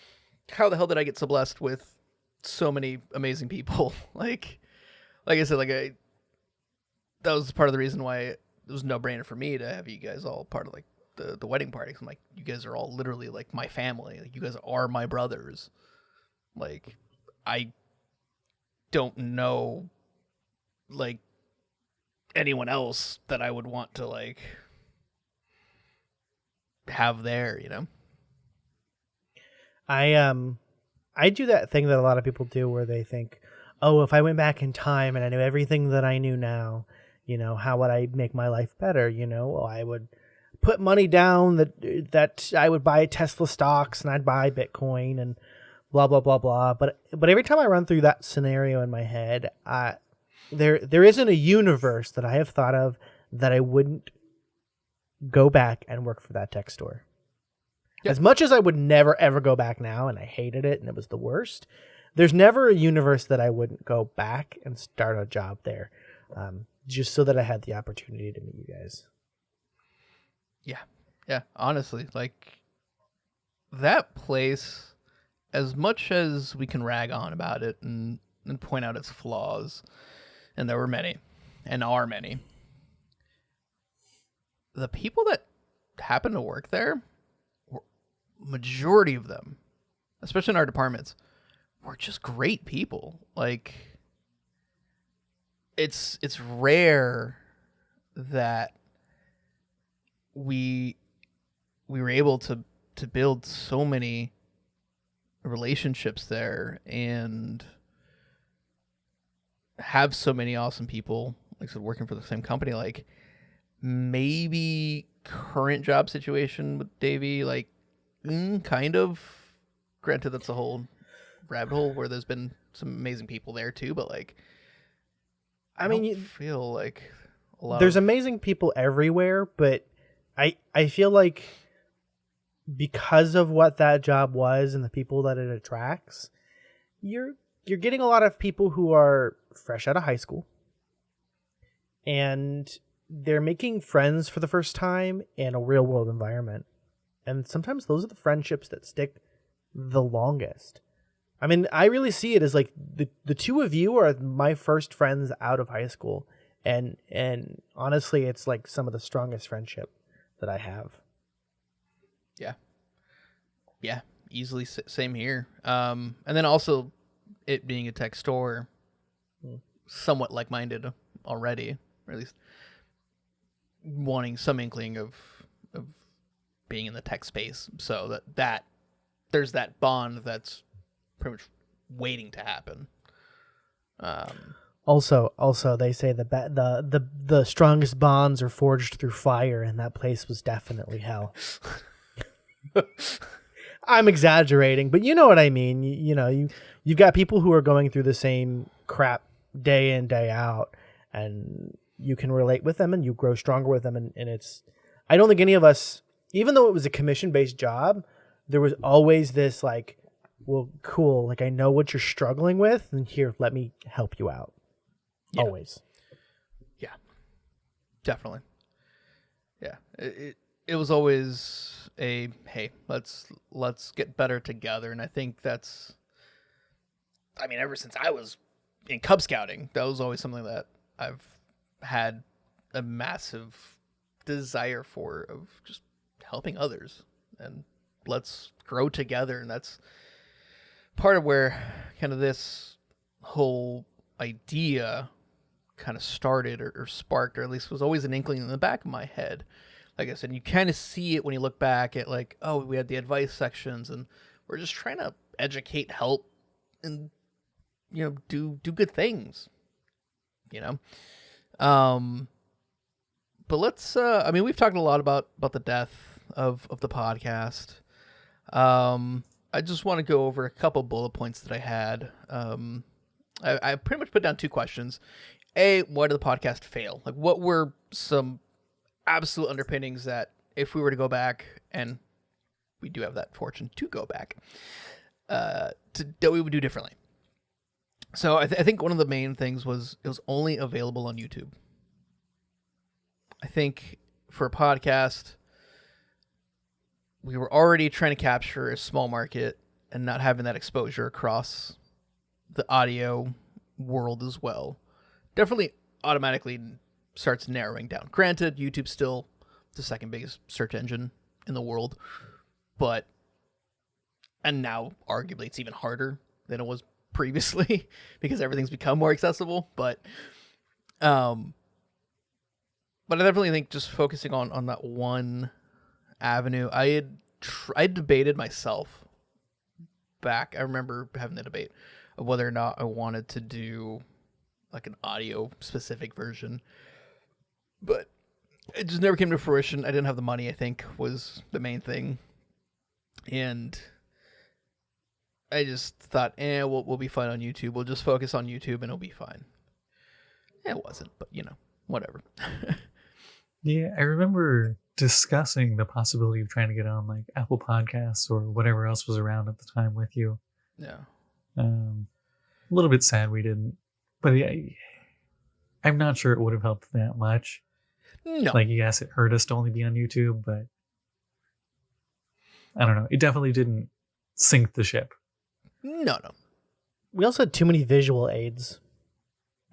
how the hell did I get so blessed with so many amazing people? like I said, that was part of the reason why it was no brainer for me to have you guys all part of like the wedding party. I'm like, you guys are all literally like my family. Like, you guys are my brothers. Like, I don't know like anyone else that I would want to like have there, you know? I do that thing that a lot of people do where they think, oh, if I went back in time and I knew everything that I knew now, you know, how would I make my life better? You know, well, I would put money down that I would buy Tesla stocks and I'd buy Bitcoin and blah, blah, blah, blah. But every time I run through that scenario in my head, there isn't a universe that I have thought of that I wouldn't go back and work for that tech store. Yep. As much as I would never, ever go back now, and I hated it, and it was the worst, there's never a universe that I wouldn't go back and start a job there, just so that I had the opportunity to meet you guys. Yeah, honestly, like, that place, as much as we can rag on about it and point out its flaws, and there were many, and are many, the people that happen to work there, majority of them, especially in our departments, were just great people. Like, it's rare that we were able to build so many relationships there and have so many awesome people, like I said, working for the same company. Like, maybe current job situation with Davey, like, kind of. Granted, that's a whole rabbit hole where there's been some amazing people there too, but like, I mean, you feel like there's amazing people everywhere, but I feel like because of what that job was and the people that it attracts, you're getting a lot of people who are fresh out of high school and they're making friends for the first time in a real world environment. And sometimes those are the friendships that stick the longest. I mean, I really see it as like the two of you are my first friends out of high school. And honestly, it's like some of the strongest friendship that I have. Yeah, easily same here. And then also it being a tech store, somewhat like-minded already, or at least wanting some inkling of being in the tech space, so that there's that bond that's pretty much waiting to happen. Also, they say the strongest bonds are forged through fire, and that place was definitely hell. I'm exaggerating, but you know what I mean. You know, you've got people who are going through the same crap day in, day out, and you can relate with them, and you grow stronger with them, and it's. I don't think any of us, even though it was a commission-based job, there was always this like, well, cool, like I know what you're struggling with, and here, let me help you out. Yeah. Always. Yeah, definitely. Yeah. It was always a, hey, let's get better together. And I think that's, I mean, ever since I was in Cub Scouting, that was always something that I've had a massive desire for, of just helping others, and let's grow together. And that's part of where kind of this whole idea kind of started, or sparked, or at least was always an inkling in the back of my head. Like I said, you kind of see it when you look back at, like, oh, we had the advice sections, and we're just trying to educate, help, and do good things. You know, but let's. I mean, we've talked a lot about the death of the podcast. I just want to go over a couple bullet points that I had. I pretty much put down two questions. A, why did the podcast fail? Like, what were some absolute underpinnings that if we were to go back, and we do have that fortune to go back, that we would do differently? So I think one of the main things was it was only available on YouTube. I think for a podcast, we were already trying to capture a small market and not having that exposure across the audio world as well. Definitely automatically starts narrowing down. Granted, YouTube's still the second biggest search engine in the world, and now arguably it's even harder than it was previously because everything's become more accessible. But I definitely think just focusing on that one avenue, I debated myself back. I remember having the debate of whether or not I wanted to do like an audio specific version, but it just never came to fruition. I didn't have the money, I think, was the main thing. And I just thought, we'll be fine on YouTube. We'll just focus on YouTube and it'll be fine. It wasn't, but whatever. Yeah, I remember discussing the possibility of trying to get on like Apple Podcasts or whatever else was around at the time with you. Yeah. A little bit sad we didn't, but yeah, I'm not sure it would have helped that much. No. Like, yes, it hurt us to only be on YouTube, but I don't know. It definitely didn't sink the ship. No. We also had too many visual aids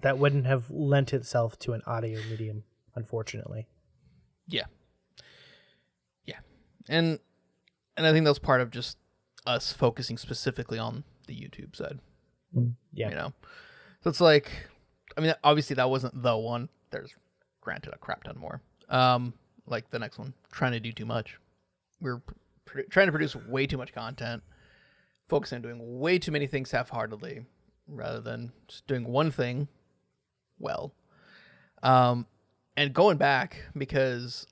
that wouldn't have lent itself to an audio medium, unfortunately. Yeah. And I think that was part of just us focusing specifically on the YouTube side. Yeah. So it's like, I mean, obviously that wasn't the one. There's, granted, a crap ton more. Like the next one, trying to do too much. We're trying to produce way too much content, focusing on doing way too many things half-heartedly, rather than just doing one thing well. And going back, because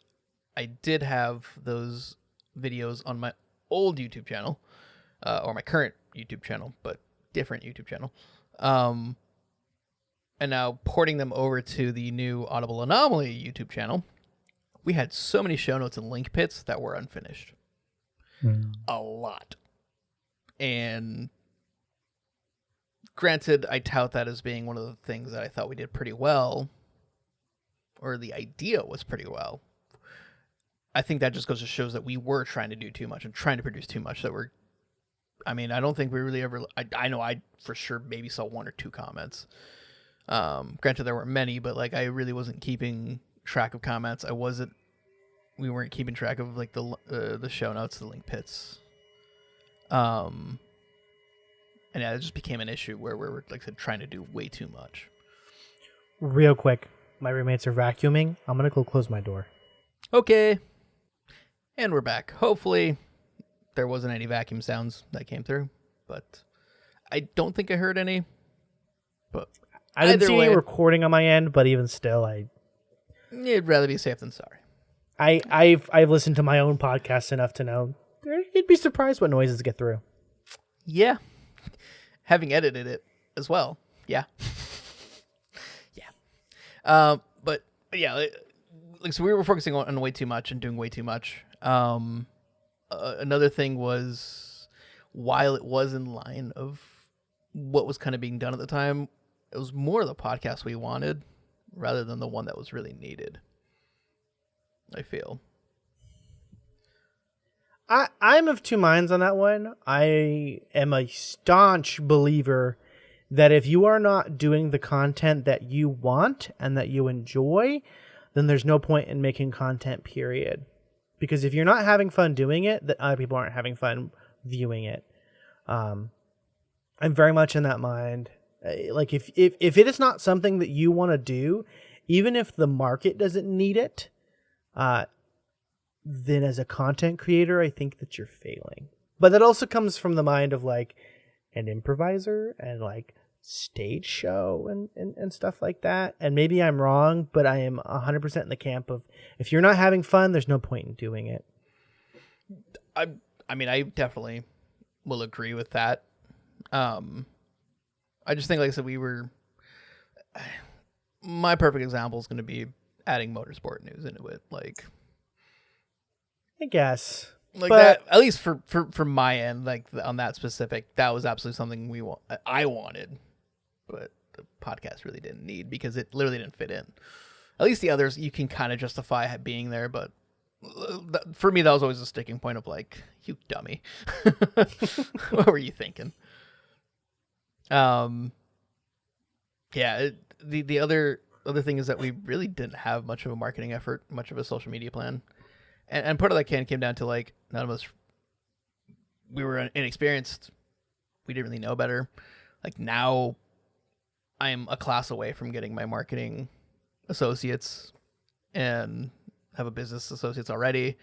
I did have those videos on my old YouTube channel, or my current YouTube channel, but different YouTube channel. And now porting them over to the new Audible Anomaly YouTube channel, we had so many show notes and link pits that were unfinished. A lot. And granted, I tout that as being one of the things that I thought we did pretty well, or the idea was pretty well. I think that just goes to shows that we were trying to do too much and trying to produce too much. I don't think we really ever, I know I for sure maybe saw one or two comments. Granted, there weren't many, but like I really wasn't keeping track of comments. We weren't keeping track of like the show notes, the link pits. And yeah, it just became an issue where we were, like I said, trying to do way too much. Real quick, my roommates are vacuuming. I'm going to go close my door. Okay. And we're back. Hopefully there wasn't any vacuum sounds that came through, but I don't think I heard any. But I didn't see any recording on my end, but even still, you'd rather be safe than sorry. I've listened to my own podcast enough to know you'd be surprised what noises get through. Yeah. Having edited it as well. Yeah. But yeah, like, so we were focusing on way too much and doing way too much. Another thing was, while it was in line of what was kind of being done at the time, it was more the podcast we wanted rather than the one that was really needed. I feel. I'm of two minds on that one. I am a staunch believer that if you are not doing the content that you want and that you enjoy, then there's no point in making content, period. Because if you're not having fun doing it, then other people aren't having fun viewing it. I'm very much in that mind. Like if it is not something that you want to do, even if the market doesn't need it, then as a content creator, I think that you're failing. But that also comes from the mind of like an improviser and like stage show and stuff like that. And maybe I'm wrong, but I am 100% in the camp of if you're not having fun, there's no point in doing it. I mean, I definitely will agree with that. I just think, like I said, my perfect example is going to be adding motorsport news into it. Like, I guess. Like but, that, at least for my end, like on that specific, that was absolutely something I wanted, but the podcast really didn't need because it literally didn't fit in. At least the others, you can kind of justify being there, but for me, that was always a sticking point of like, you dummy. What were you thinking? Yeah, the other thing is that we really didn't have much of a marketing effort, much of a social media plan. And part of that came down to like none of us, we were inexperienced. We didn't really know better. Like now I'm a class away from getting my marketing associates and have a business associates already,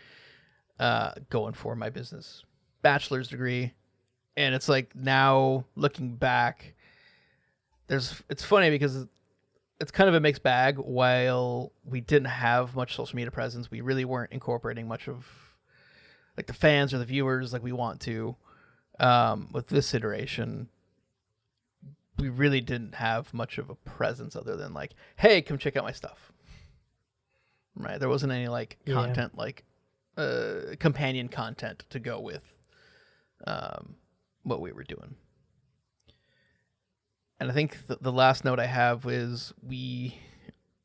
going for my business bachelor's degree. And it's like now looking back, it's funny because it's kind of a mixed bag. While we didn't have much social media presence, we really weren't incorporating much of like the fans or the viewers like we want to. With this iteration, we really didn't have much of a presence other than like, hey, come check out my stuff. Right? There wasn't any like content, like companion content to go with what we were doing. And I think the last note I have is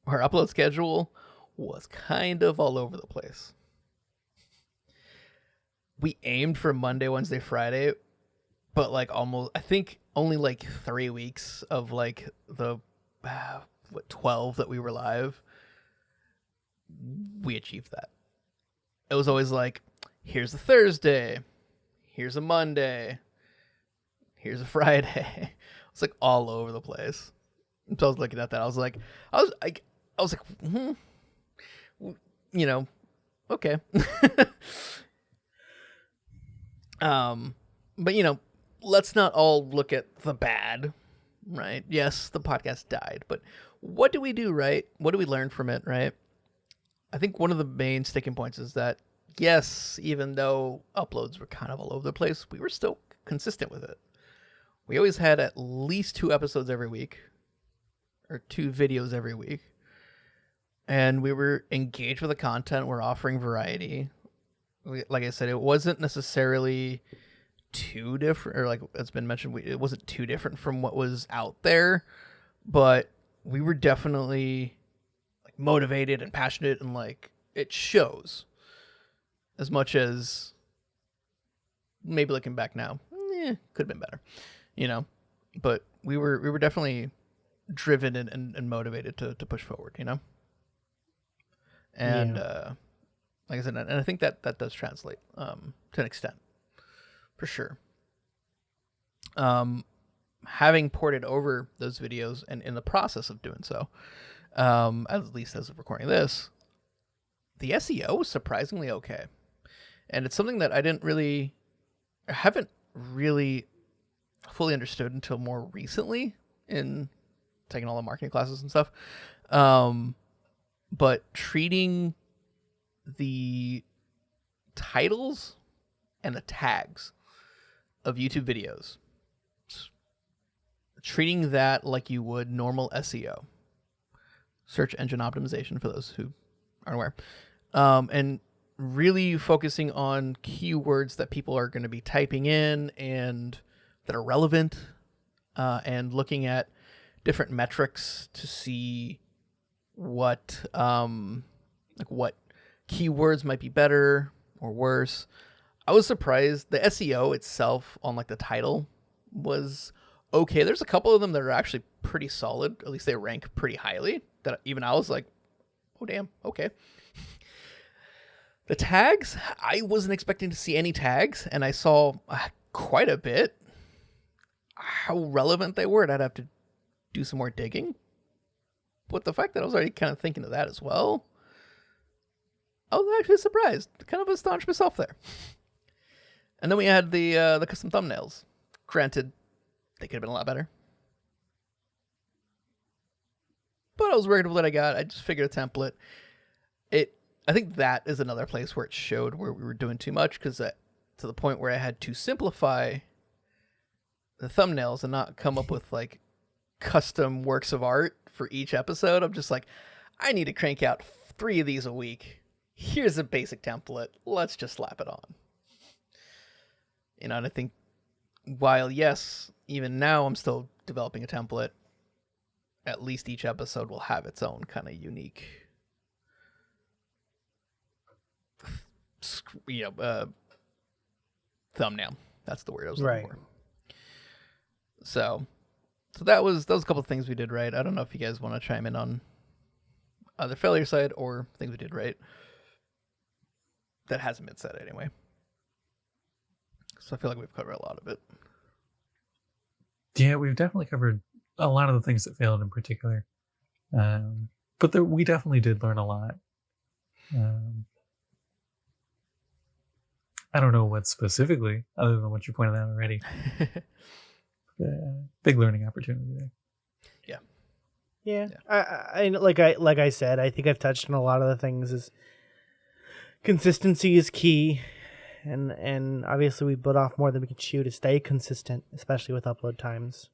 our upload schedule was kind of all over the place. We aimed for Monday, Wednesday, Friday, but like almost, I think only like 3 weeks of like the 12 that we were live, we achieved that. It was always like, here's a Thursday, here's a Monday, here's a Friday. It's like all over the place. So I was looking at that. I was like, you know, okay. But you know, let's not all look at the bad, right? Yes, the podcast died, but what do we do right? What do we learn from it, right? I think one of the main sticking points is that yes, even though uploads were kind of all over the place, we were still consistent with it. We always had at least 2 episodes every week, or 2 videos every week. And we were engaged with the content. We're offering variety. Like I said, it wasn't necessarily too different, or like it's been mentioned, it wasn't too different from what was out there, but we were definitely like motivated and passionate, and like it shows. As much as maybe looking back now, could have been better. You know, but we were definitely driven and motivated to push forward, you know? And like I said, and I think that does translate to an extent, for sure. Having ported over those videos and in the process of doing so, at least as of recording this, the SEO was surprisingly okay. And it's something that I haven't really fully understood until more recently in taking all the marketing classes and stuff. But treating the titles and the tags of YouTube videos, treating that like you would normal SEO, search engine optimization, for those who aren't aware, and really focusing on keywords that people are going to be typing in and that are relevant, and looking at different metrics to see what keywords might be better or worse. I was surprised. The SEO itself on like the title was okay. There's a couple of them that are actually pretty solid. At least they rank pretty highly. That even I was like, oh damn, okay. The tags, I wasn't expecting to see any tags, and I saw quite a bit. How relevant they were, I'd have to do some more digging. But the fact that I was already kind of thinking of that as well, I was actually surprised. Kind of astonished myself there. And then we had the custom thumbnails. Granted, they could have been a lot better. But I was worried with what I got. I just figured a template. I think that is another place where it showed where we were doing too much, because to the point where I had to simplify the thumbnails and not come up with like custom works of art for each episode. I'm just like, I need to crank out 3 of these a week. Here's a basic template. Let's just slap it on. And I think while, yes, even now I'm still developing a template, at least each episode will have its own kind of unique thumbnail. That's the word I was looking for. So that was a couple of things we did right. I don't know if you guys want to chime in on either failure side or things we did right that hasn't been said anyway. So I feel like we've covered a lot of it. Yeah, we've definitely covered a lot of the things that failed in particular. But we definitely did learn a lot. I don't know what specifically, other than what you pointed out already. Big learning opportunity there. Yeah. I like I said, I think I've touched on a lot of the things. Is consistency is key, and obviously we bit off more than we could chew to stay consistent, especially with upload times.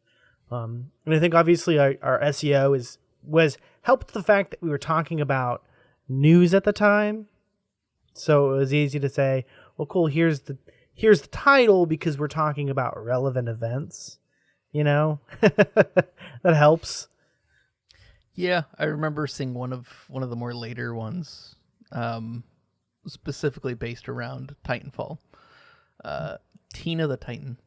And I think obviously our SEO was helped the fact that we were talking about news at the time, so it was easy to say, well, cool, here's the title because we're talking about relevant events. You know, that helps. Yeah, I remember seeing one of the more later ones, specifically based around Titanfall. Tina the Titan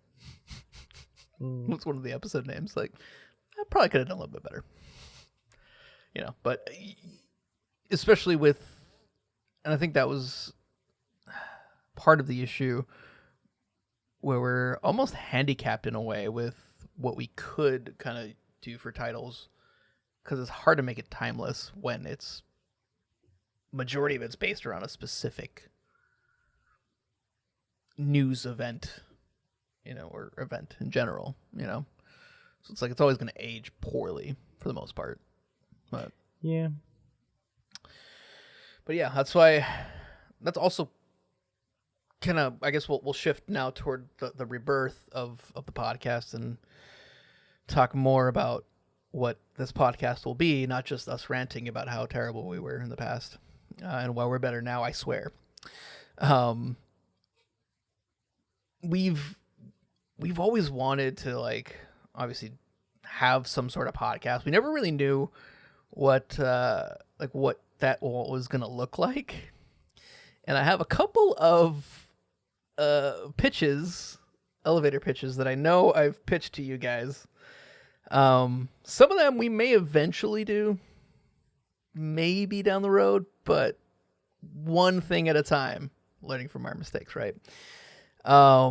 was one of the episode names. Like, I probably could have done a little bit better, But especially with, and I think that was part of the issue where we're almost handicapped in a way with what we could kind of do for titles, because it's hard to make it timeless when it's majority of it's based around a specific news event, or event in general, So it's like it's always going to age poorly for the most part. But yeah, that's why that's also kind of, I guess we'll shift now toward the rebirth of the podcast and talk more about what this podcast will be, not just us ranting about how terrible we were in the past and why we're better now, I swear. We've always wanted to, like, obviously have some sort of podcast. We never really knew what that was going to look like. And I have a couple of elevator pitches that I know I've pitched to you guys. Some of them we may eventually do, maybe down the road, but one thing at a time, learning from our mistakes, right? I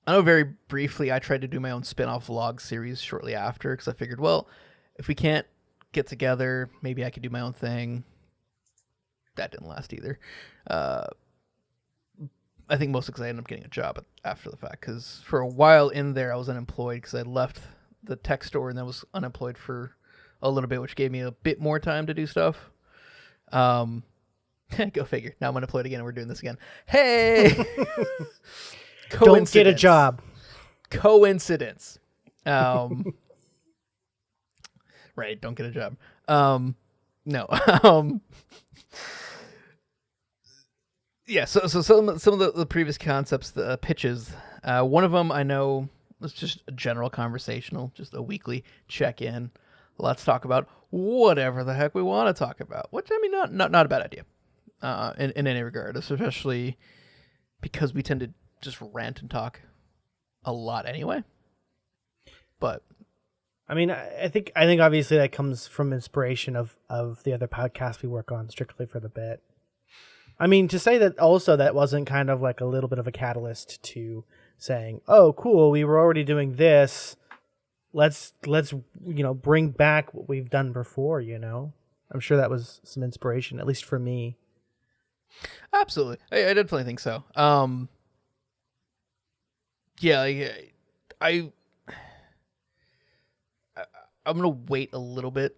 know very briefly I tried to do my own spin-off vlog series shortly after, because I figured, well, if we can't get together, maybe I could do my own thing. That didn't last either. I think mostly because I ended up getting a job after the fact, because for a while in there I was unemployed because I left the tech store and then was unemployed for a little bit, which gave me a bit more time to do stuff. Go figure. Now I'm unemployed again and we're doing this again. Hey! Don't get a job. Coincidence. Right, don't get a job. No. Yeah, so some of the previous concepts, the pitches, one of them I know was just a general conversational, just a weekly check-in. Let's talk about whatever the heck we want to talk about, which, I mean, not a bad idea. in any regard, especially because we tend to just rant and talk a lot anyway. But I mean, I think obviously that comes from inspiration of the other podcasts we work on strictly for the bit. I mean, to say that also that wasn't kind of like a little bit of a catalyst to saying, "Oh, cool, we were already doing this. Let's bring back what we've done before." I'm sure that was some inspiration, at least for me. absolutely, I definitely think so. Yeah, I'm gonna wait a little bit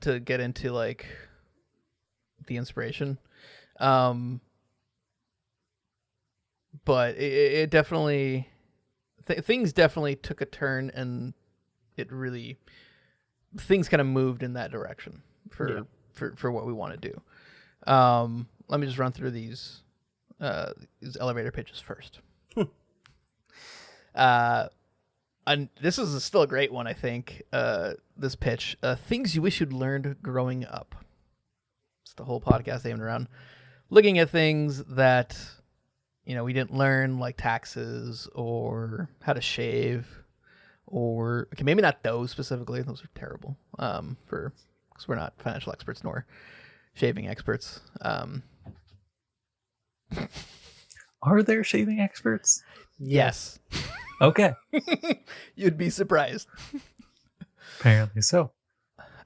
to get into like the inspiration. But it definitely things definitely took a turn, and things kind of moved in that direction for what we want to do. Let me just run through these elevator pitches first. And this is still a great one, I think. This pitch, things you wish you'd learned growing up. It's the whole podcast aimed around looking at things that we didn't learn, like taxes or how to shave, or okay, maybe not those specifically. Those are terrible. Because we're not financial experts nor shaving experts. Are there shaving experts? Yes. Okay. You'd be surprised. Apparently so.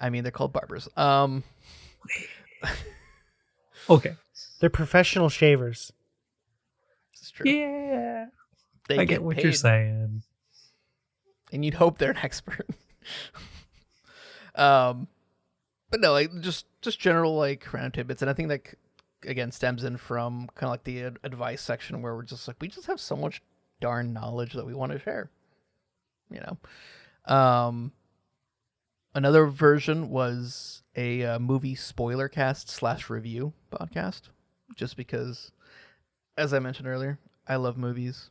I mean, they're called barbers. Okay. They're professional shavers. This is true. Yeah. They I get what you're saying. And you'd hope they're an expert. But no, like just general like random tidbits, and I think that again stems in from kind of like the advice section where we're just like we just have so much darn knowledge that we want to share. Another version was a movie spoiler cast / review podcast, just because, as I mentioned earlier, I love movies.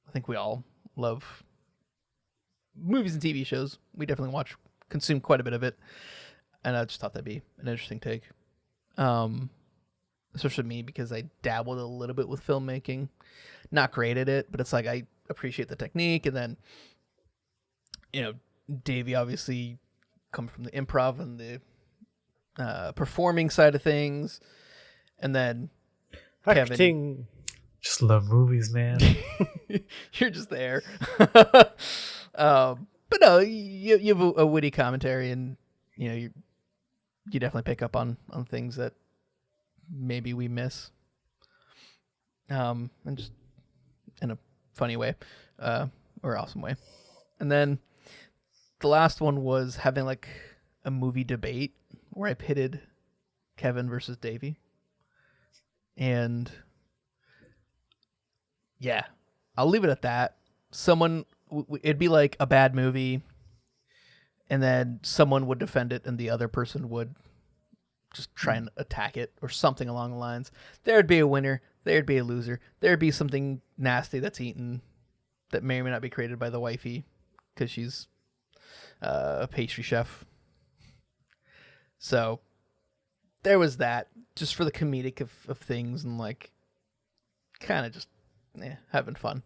I think we all love movies and TV shows. We definitely consume quite a bit of it, and I just thought that'd be an interesting take. Especially me, because I dabbled a little bit with filmmaking, not great at it, but it's like I appreciate the technique. And then, Davey obviously comes from the improv and the performing side of things, and then Acting. Kevin. Just love movies, man. You're just there. But no, you have a witty commentary, and you definitely pick up on things that maybe we miss, and just in a funny way, or awesome way. And then the last one was having like a movie debate where I pitted Kevin versus Davey, and yeah, I'll leave it at that. It'd be like a bad movie, and then someone would defend it, and the other person would just try and attack it, or something along the lines. There'd be a winner, there'd be a loser, there'd be something nasty that's eaten that may or may not be created by the wifey because she's a pastry chef. So there was that, just for the comedic of things, and like kind of just having fun.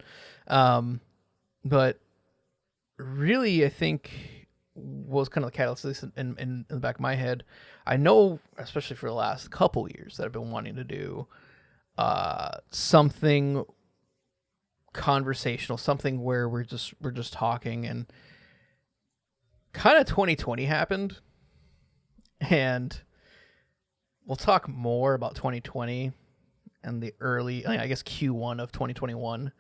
But really, I think was kind of the catalyst, at least in the back of my head. I know, especially for the last couple years, that I've been wanting to do something conversational, something where we're just talking, and kind of 2020 happened, and we'll talk more about 2020 and the early, I guess, Q1 of 2021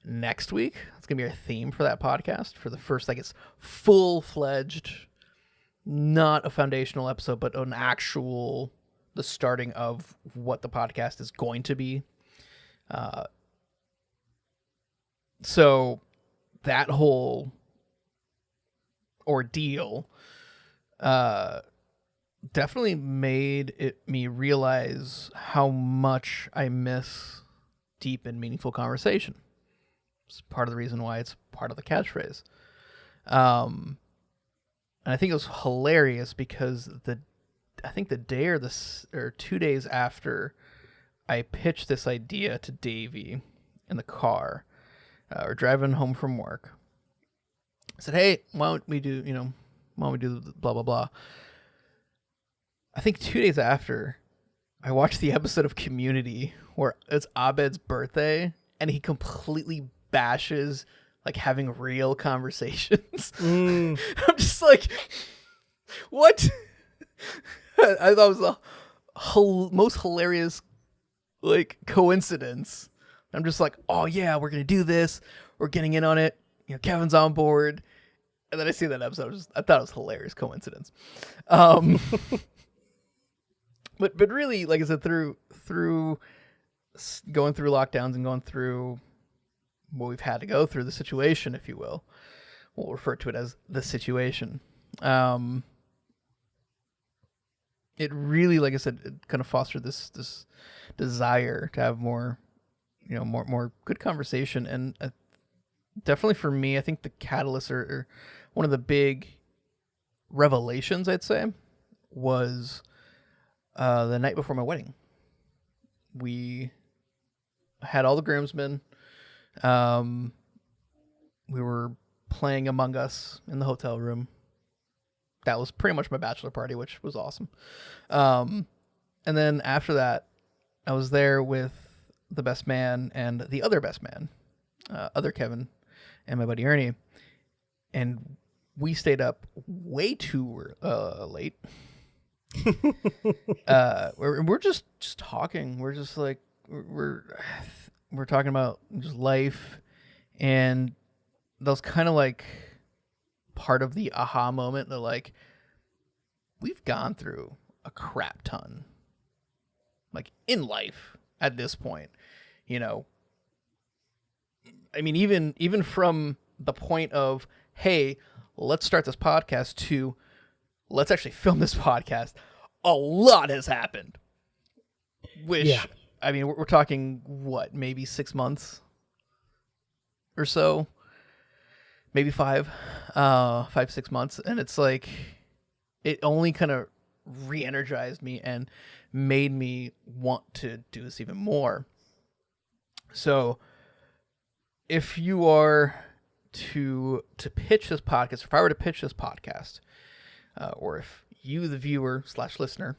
next week. It's gonna be our theme for that podcast, for the first, I guess, full-fledged, not a foundational episode, but an actual, the starting of what the podcast is going to be. So that whole ordeal definitely made me realize how much I miss deep and meaningful conversation. It's part of the reason why it's part of the catchphrase. And I think it was hilarious because I think the day or 2 days after I pitched this idea to Davey in the car, we're driving home from work. I said, "Hey, why don't we do blah blah blah?" I think 2 days after, I watched the episode of Community where it's Abed's birthday, and he completely bashes like having real conversations. I'm just like, what? I thought it was the most hilarious like coincidence. I'm just like, oh yeah, we're gonna do this. We're getting in on it. Kevin's on board. And then I see that episode. I thought it was a hilarious coincidence. But really, like I said, through going through lockdowns and going through what we've had to go through, the situation, if you will, we'll refer to it as the situation. It really, like I said, it kind of fostered this desire to have more good conversation. And definitely for me, I think the catalyst or one of the big revelations, I'd say, was the night before my wedding. We had all the groomsmen. We were playing Among Us in the hotel room. That was pretty much my bachelor party, which was awesome. And then after that, I was there with the best man and the other best man, other Kevin, and my buddy Ernie. And we stayed up way too late. We're just talking. We're just like we're talking about just life, and that was kind of like part of the aha moment that like we've gone through a crap ton like in life at this point. I mean, even from the point of, hey, let's start this podcast to let's actually film this podcast, a lot has happened. Which, yeah. I mean, we're talking, what, maybe 6 months or so? Maybe 6 months. And it's like, it only kind of re-energized me and made me want to do this even more. So, if you are to pitch this podcast, if I were to pitch this podcast, or if you, the viewer / listener,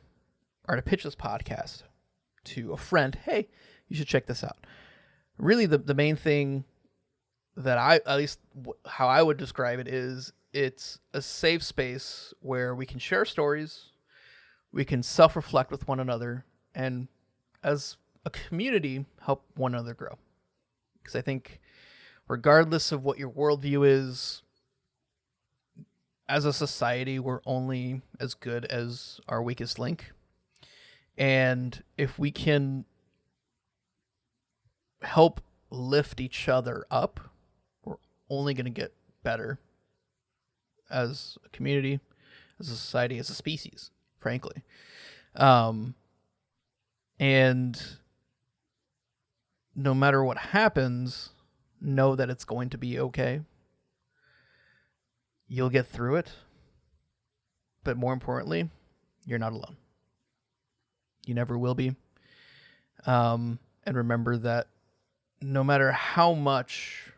are to pitch this podcast to a friend, hey, you should check this out. Really, the main thing that at least how I would describe it is it's a safe space where we can share stories, we can self-reflect with one another, and as a community, help one another grow. Because I think regardless of what your worldview is, as a society, we're only as good as our weakest link. And if we can help lift each other up, we're only going to get better as a community, as a society, as a species, frankly. And no matter what happens, know that it's going to be okay. You'll get through it. But more importantly, you're not alone. You never will be. And remember that no matter how much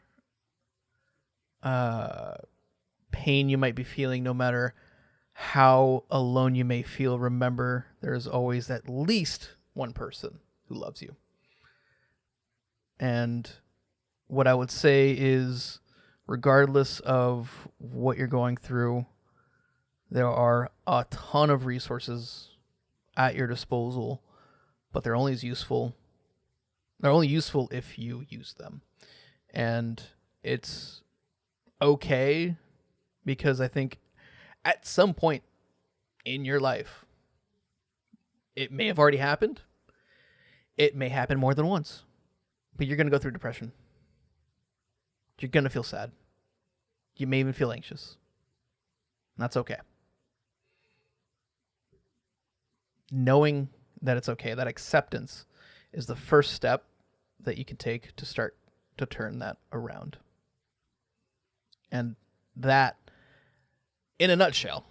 pain you might be feeling, no matter how alone you may feel, remember there's always at least one person who loves you. And what I would say is, regardless of what you're going through, there are a ton of resources at your disposal, but they're only useful if you use them. And it's okay, because I think at some point in your life, it may have already happened. It may happen more than once, but you're going to go through depression. You're going to feel sad. You may even feel anxious. And that's okay. Knowing that it's okay, that acceptance is the first step that you can take to start to turn that around. And that, in a nutshell,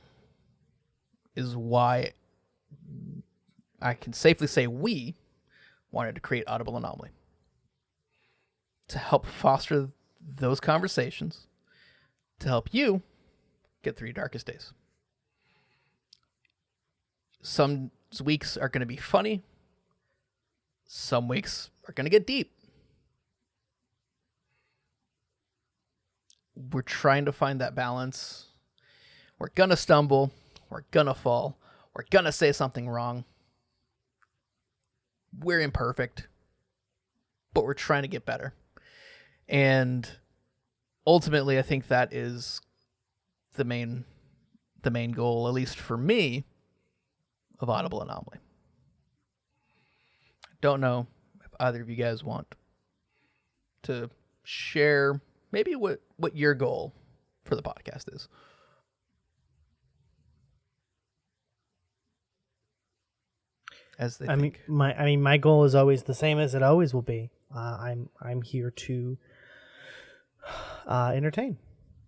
is why I can safely say we wanted to create Audible Anomaly to help foster those conversations, to help you get through your darkest days. Some weeks are going to be funny. Some weeks are going to get deep. We're trying to find that balance. We're going to stumble. We're going to fall. We're going to say something wrong. We're imperfect, but we're trying to get better. And ultimately, I think that is the main goal, at least for me, of Audible Anomaly. Don't know if either of you guys want to share maybe what your goal for the podcast is. As they think. My goal is always the same as it always will be. I'm here to entertain.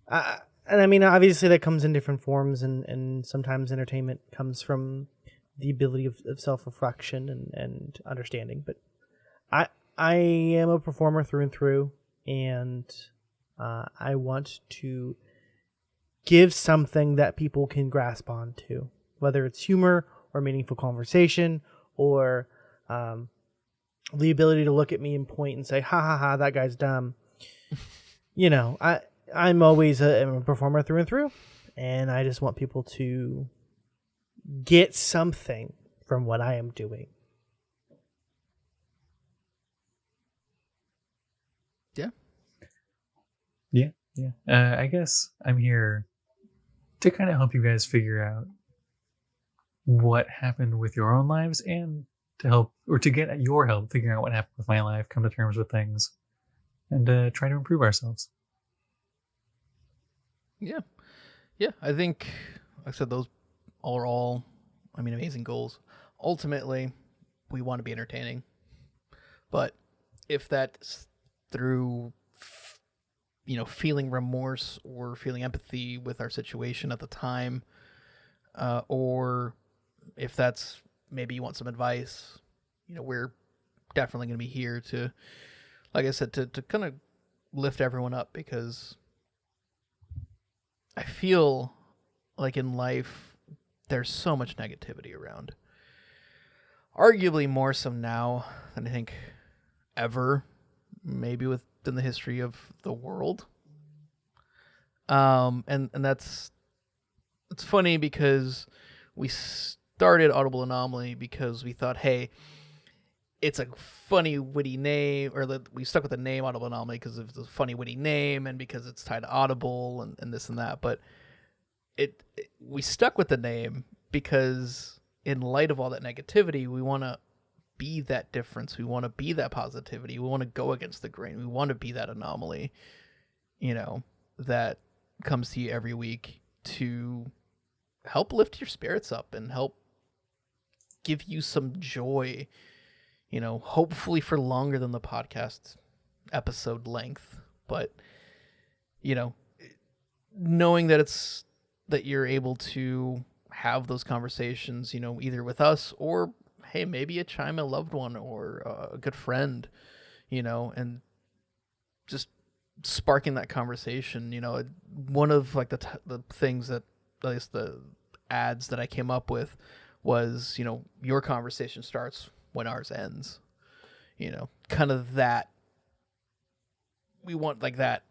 And I mean, obviously that comes in different forms, and sometimes entertainment comes from the ability of self-reflection and understanding. But I am a performer through and through, and I want to give something that people can grasp onto, whether it's humor or meaningful conversation or the ability to look at me and point and say, ha ha ha, that guy's dumb. You know, I'm always a performer through and through, and I just want people to get something from what I am doing. Yeah. I guess I'm here to kind of help you guys figure out what happened with your own lives, and to help, or to get your help figuring out what happened with my life, come to terms with things, and try to improve ourselves. Yeah. I think, like I said, those are all, amazing goals. Ultimately, we want to be entertaining, but if that's through, feeling remorse or feeling empathy with our situation at the time, or if that's maybe you want some advice, we're definitely going to be here to, like I said, to kind of lift everyone up, because I feel like in life there's so much negativity around. Arguably more so now than I think ever, maybe within the history of the world. And that's, it's funny because we started Audible Anomaly because we thought, hey, it's a funny, witty name, or that we stuck with the name Audible Anomaly because it's a funny, witty name, and because it's tied to Audible and this and that. But we stuck with the name because in light of all that negativity, we want to be that difference. We want to be that positivity. We want to go against the grain. We want to be that anomaly, that comes to you every week to help lift your spirits up and help give you some joy, hopefully for longer than the podcast episode length. But, knowing that that you're able to have those conversations, either with us or, hey, maybe a chime a loved one or a good friend, and just sparking that conversation. One of like the things that, at least the ads that I came up with was, your conversation starts when ours ends, kind of that. We want like that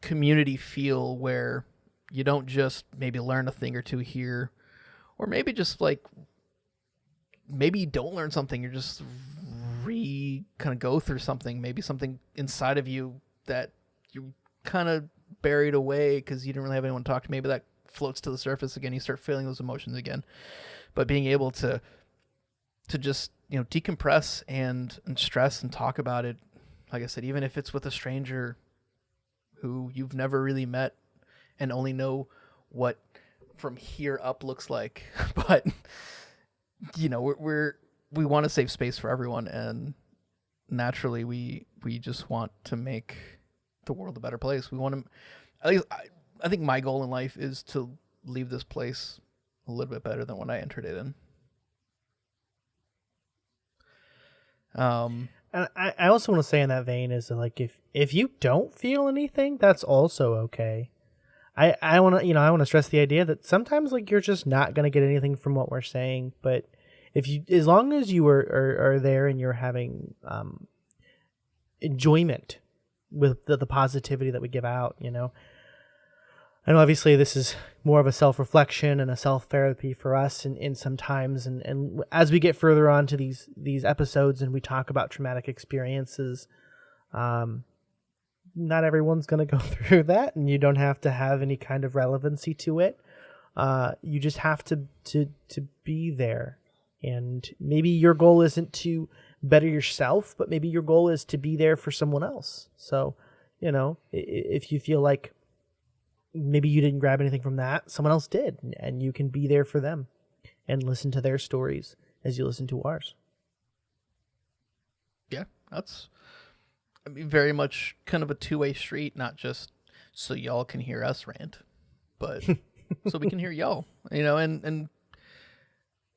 community feel where you don't just maybe learn a thing or two here, or maybe just like, maybe you don't learn something, you're just kind of go through something, maybe something inside of you that you kind of buried away because you didn't really have anyone to talk to. Maybe that floats to the surface again. You start feeling those emotions again. But being able to just, decompress and stress and talk about it, like I said, even if it's with a stranger who you've never really met and only know what from here up looks like. But, we want to save space for everyone, and naturally we just want to make the world a better place. We want to, at least I think my goal in life is to leave this place a little bit better than when I entered it in. And I also want to say in that vein is that, like, if you don't feel anything, that's also okay. I want to, I want to stress the idea that sometimes, like, you're just not going to get anything from what we're saying, but as long as you are there and you're having enjoyment with the positivity that we give out, and obviously this is more of a self-reflection and a self-therapy for us in sometimes, and as we get further on to these episodes and we talk about traumatic experiences, not everyone's going to go through that, and you don't have to have any kind of relevancy to it. You just have to be there, and maybe your goal isn't to better yourself, but maybe your goal is to be there for someone else. So, if you feel like maybe you didn't grab anything from that, someone else did, and you can be there for them and listen to their stories as you listen to ours. Yeah, that's very much kind of a two-way street, not just so y'all can hear us rant, but so we can hear y'all, and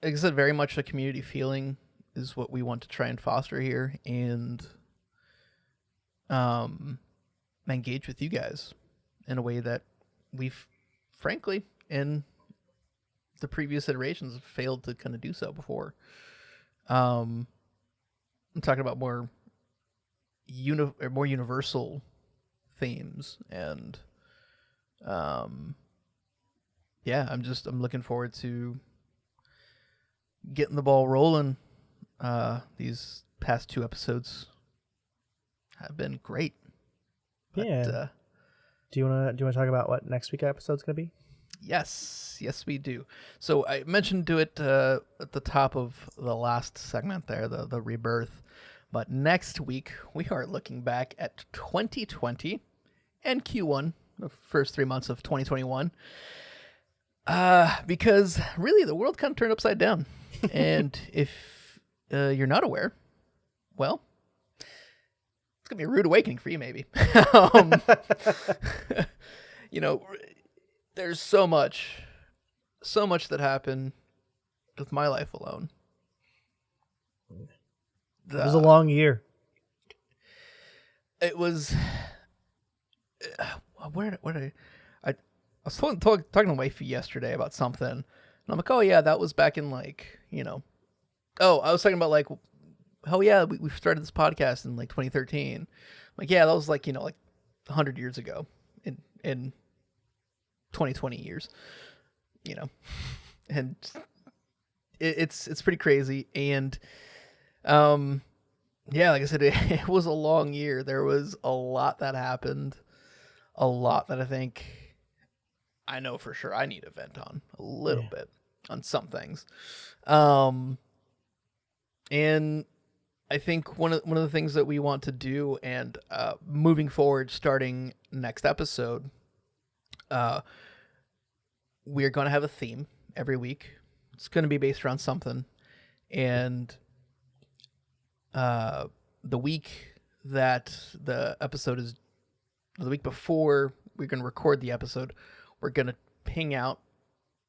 like I said, very much a community feeling is what we want to try and foster here, and engage with you guys in a way that we've, frankly, in the previous iterations, failed to kind of do so before. I'm talking about more universal themes, and I'm looking forward to getting the ball rolling. These past 2 episodes have been great. But, do you want to talk about what next week's episode's going to be? Yes, we do. So I mentioned to it at the top of the last segment there, the Rebirth. But next week, we are looking back at 2020 and Q1, the first 3 months of 2021. Because really, the world kind of turned upside down. And if you're not aware, well, it's going to be a rude awakening for you, maybe. There's so much that happened with my life alone. It was a long year. It was. I was talking to wifey yesterday about something, and I'm like, oh yeah, that was back in I was talking about oh yeah, we started this podcast in 2013. Like, yeah, that was 100 years ago in 2020 years, and it's pretty crazy. And yeah, like I said, it was a long year. There was a lot that happened, a lot that I think I know for sure I need to vent on a little bit on some things. And I think one of the things that we want to do, and moving forward, starting next episode, we're going to have a theme every week. It's going to be based around something. And the week that the episode is, the week before we're going to record the episode, we're going to ping out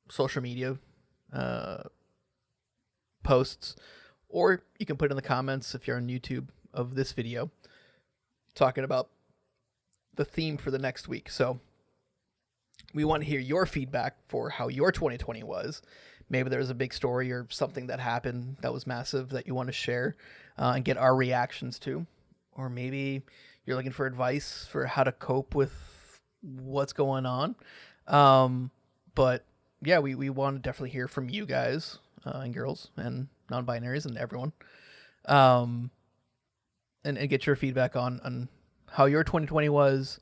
social media posts, or you can put in the comments if you're on YouTube of this video talking about the theme for the next week. So we want to hear your feedback for how your 2020 was. Maybe there was a big story or something that happened that was massive that you want to share and get our reactions to. Or maybe you're looking for advice for how to cope with what's going on. But yeah, we want to definitely hear from you guys and girls and non-binaries and everyone. And get your feedback on how your 2020 was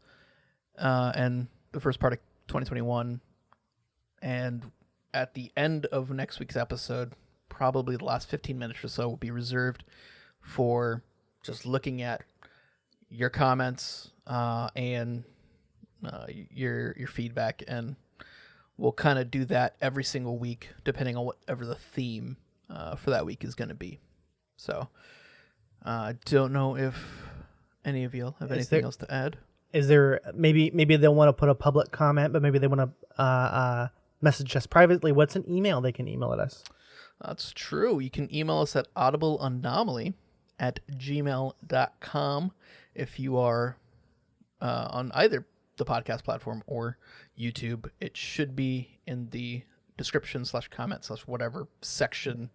and the first part of 2021. And at the end of next week's episode, probably the last 15 minutes or so will be reserved for just looking at your comments and your feedback, and we'll kind of do that every single week depending on whatever the theme for that week is going to be. So I don't know if any of y'all have anything else to add. Is there maybe they'll want to put a public comment, but maybe they want to message us privately? What's an email they can email at us? That's true. You can email us at Audible Anomaly audibleanomaly@gmail.com. If you are on either the podcast platform or YouTube, it should be in the description /comment/whatever section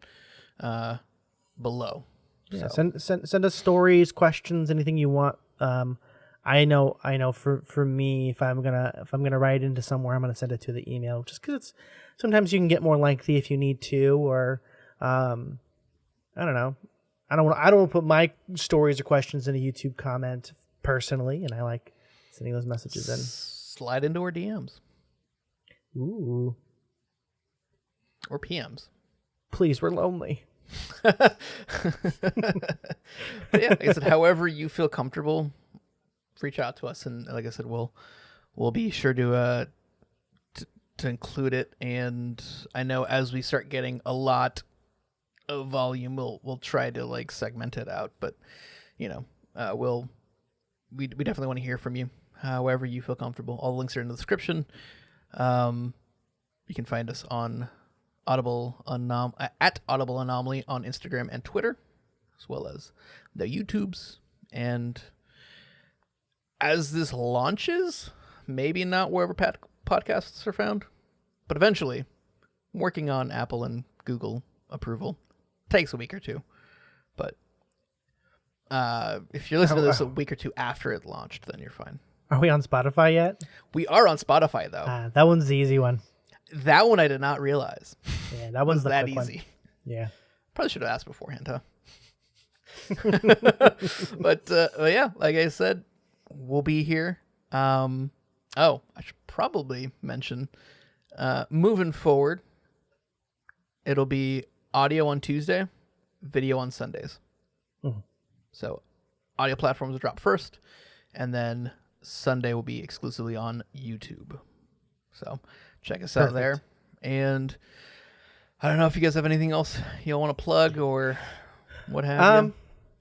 below. Yeah, So. send us stories, questions, anything you want. I know. For me, if I'm gonna write into somewhere, I'm gonna send it to the email, just because it's sometimes you can get more lengthy if you need to, or I don't know. I don't want to put my stories or questions in a YouTube comment personally, and I like sending those messages in. Slide into our DMs. Ooh. Or PMs. Please, we're lonely. But yeah, like I said, however you feel comfortable, reach out to us, and like I said, we'll be sure to include it. And I know as we start getting a lot of volume, we'll try to like segment it out. But we definitely want to hear from you. However you feel comfortable. All the links are in the description. You can find us on at Audible Anomaly on Instagram and Twitter, as well as the YouTubes. And as this launches, maybe not wherever podcasts are found, but eventually, I'm working on Apple and Google approval. Takes a week or two, but if you're listening to this a week or two after it launched, then you're fine. Are we on Spotify yet? We are on Spotify, though. That one's the easy one. That one I did not realize. Yeah, that one's that quick easy. One. Yeah. Probably should have asked beforehand, huh? But yeah, like I said, we'll be here. I should probably mention, moving forward, it'll be audio on Tuesday, video on Sundays. Mm-hmm. So audio platforms will drop first, and then Sunday will be exclusively on YouTube. So check us out there. And I don't know if you guys have anything else you'll want to plug or what have you.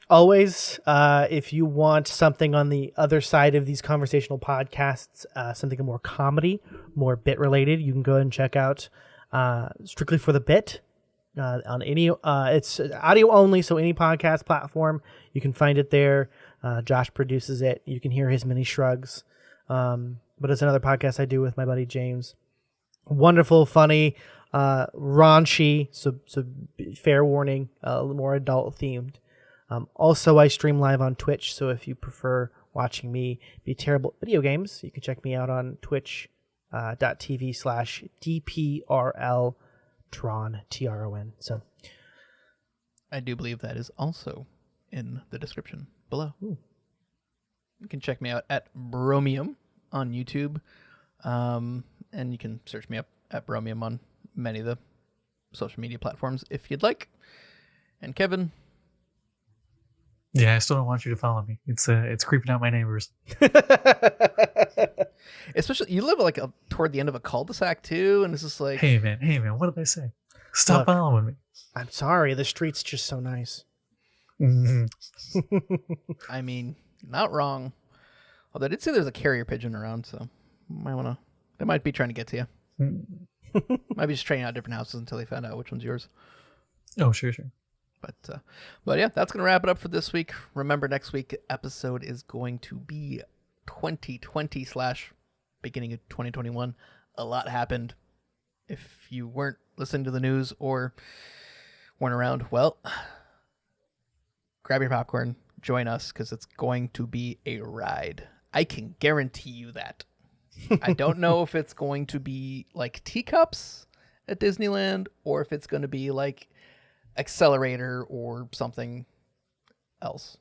Always, if you want something on the other side of these conversational podcasts, something more comedy, more bit related, you can go and check out Strictly for the Bit on any. It's audio only, so any podcast platform you can find it there. Josh produces it. You can hear his mini shrugs. But it's another podcast I do with my buddy James. Wonderful, funny, raunchy. So fair warning, a little more adult themed. Also, I stream live on Twitch, so if you prefer watching me be terrible at video games, you can check me out on twitch.tv/DPRL Tron, TRON. So I do believe that is also in the description below. Ooh. You can check me out at Bromium on YouTube, and you can search me up at Bromium on many of the social media platforms if you'd like. And Kevin... Yeah, I still don't want you to follow me. It's creeping out my neighbors. Especially, you live like toward the end of a cul-de-sac too, and it's just like, hey man, what did I say? Stop following me. I'm sorry, the street's just so nice. Mm-hmm. I mean, not wrong. Although I did see there's a carrier pigeon around, so they might be trying to get to you. Might be just trading out different houses until they find out which one's yours. Oh, sure. But yeah, that's going to wrap it up for this week. Remember, next week episode is going to be 2020/beginning of 2021. A lot happened. If you weren't listening to the news or weren't around, well, grab your popcorn, join us, because it's going to be a ride. I can guarantee you that. I don't know if it's going to be like teacups at Disneyland or if it's going to be like Accelerator or something else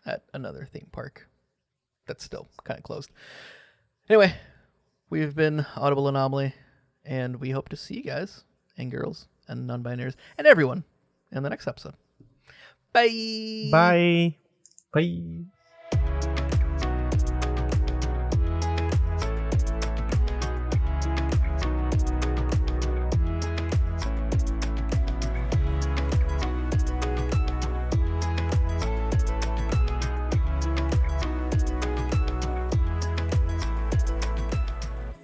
at another theme park that's still kind of closed. Anyway, we've been Audible Anomaly, and we hope to see you guys and girls and non-binaries and everyone in the next episode. Bye. Bye. Bye.